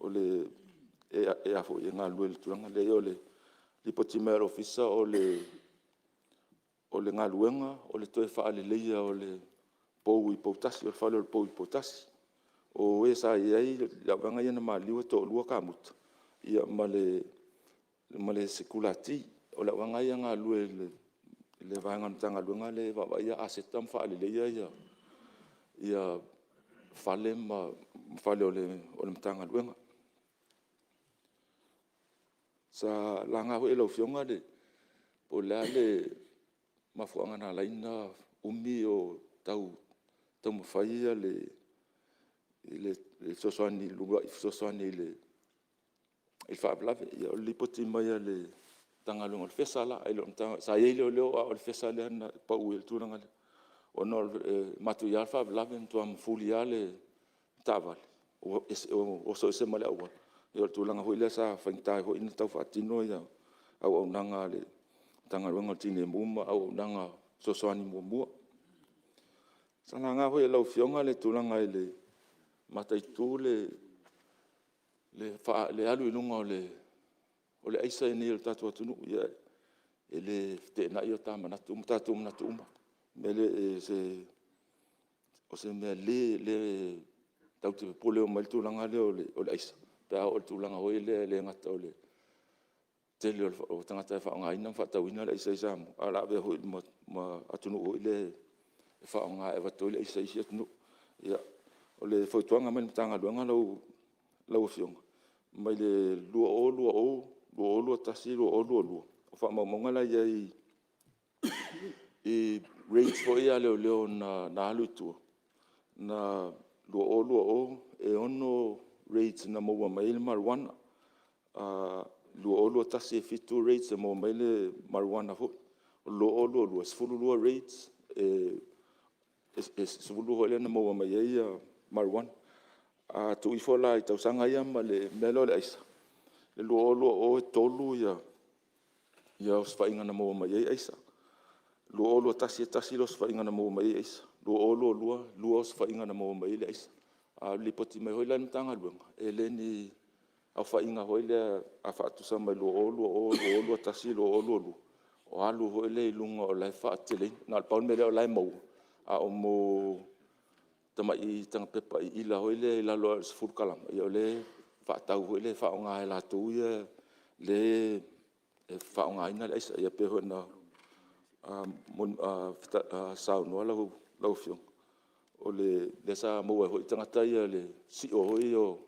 Speaker 6: ole e afo nga luel tuanga le ole li potimer officer ole nga luanga ole toe fa ale le ia ole pou i potasi o fa le pou i potasi o esa ia la vanga ia na mali o to lua kamut ia male sekulati o la vanga ia nga lue le vanga tanga luanga le va ia asetam fa le ia fale ole tanga luanga sa langa ho elo fionga de po le mafuanga na laina umi o tau mafai le sosani luga sosani le il fa blave ia li poti mai le tanga lunga fesala ai lo tanga sa ye lo o fesala na pa u el tunanga o no matu ya fa blave to am fuliale taval o so se mala o yo tulanga ho ile sa fanta ho in tau fatino ia au nanga le tanga lunga tine muma au nanga sosani mumua sana nga ho lo fionga le tulanga ile matai tu le alu ilunga o le aisa ni o tatu atunu ia ele te na io tama na tatu na tuma mele se me le tau te pole o mal tulanga le o le aisa ta o tulanga ho le ngata tele o tangata whaongaina, whatauina le isa isa mo. A la vea hoi ma atunu hoi le whaonga e watu le isa isa atunu. Ia, o le whautuanga mai tanga luanga lau fionga. Mai le lua tasi, lua o whaamamonga la ia i rates fo ia leo na alu tua. Na lua e ono rates na maua mai le marijuana. Lua tasi e fitu rates e maua mai le marijuana fo. Lua sifulu rates sifulu hoi le na maua mai ia marijuana. Tu i fo la i tausanga ia ma le melo le aisa. Le lua e tolu ia o sfainga na maua mai ia aisa. Lua tasi lo sfainga na maua mai ia aisa. Lua o sfainga na maua mai ia aisa. Lipoti mai hoi la mtanga luenga. E le ni au whainga hoi le a whaatusa mai lua tasi lua. O alu hoi le ilunga o lai whaatele. Nā paun mele o lai mau. A o mo tama i tanga pepa i ila hoi le ila loa sifuru kalama. I o le whaatau hoi le whaonga e la tau ia le whaonga ina le aisa. Ia pe hoi na saunua lau fiong. O le sa maua hoi tangata ia le si o hoi o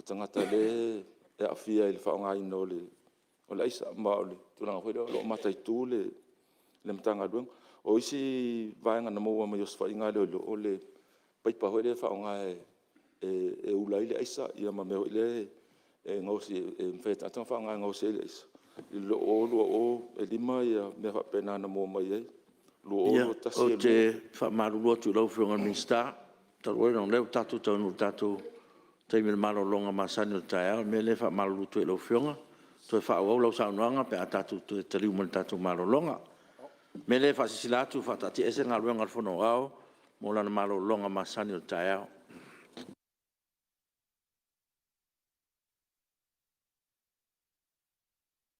Speaker 6: tangata le e awhia i le whaonga ina o le aisa. Ma o le tunanga hoi le matai tū le mtanga duang. O isi vaenga na maua mai os whainga le o le paipa hoi le whaonga e ulai le aisa. Ia ma me hoi le ngausi e mwheta atanga whaonga ngausi le aisa. I lua e lima ia me whapena na maua mai ei.
Speaker 1: Ia, o te whamarurua tu lau whiunga minsta. Taru nong leo tatu taunu tatu taimi le malo longa masani o tae me le whamarurua tu lau whiunga. Tu e whaau lau saunuanga pe a tatu tu e tariu man tatu malo longa. Me le whasisilatu whatati ese ngā luenga whono au mo lana malo longa masani o tae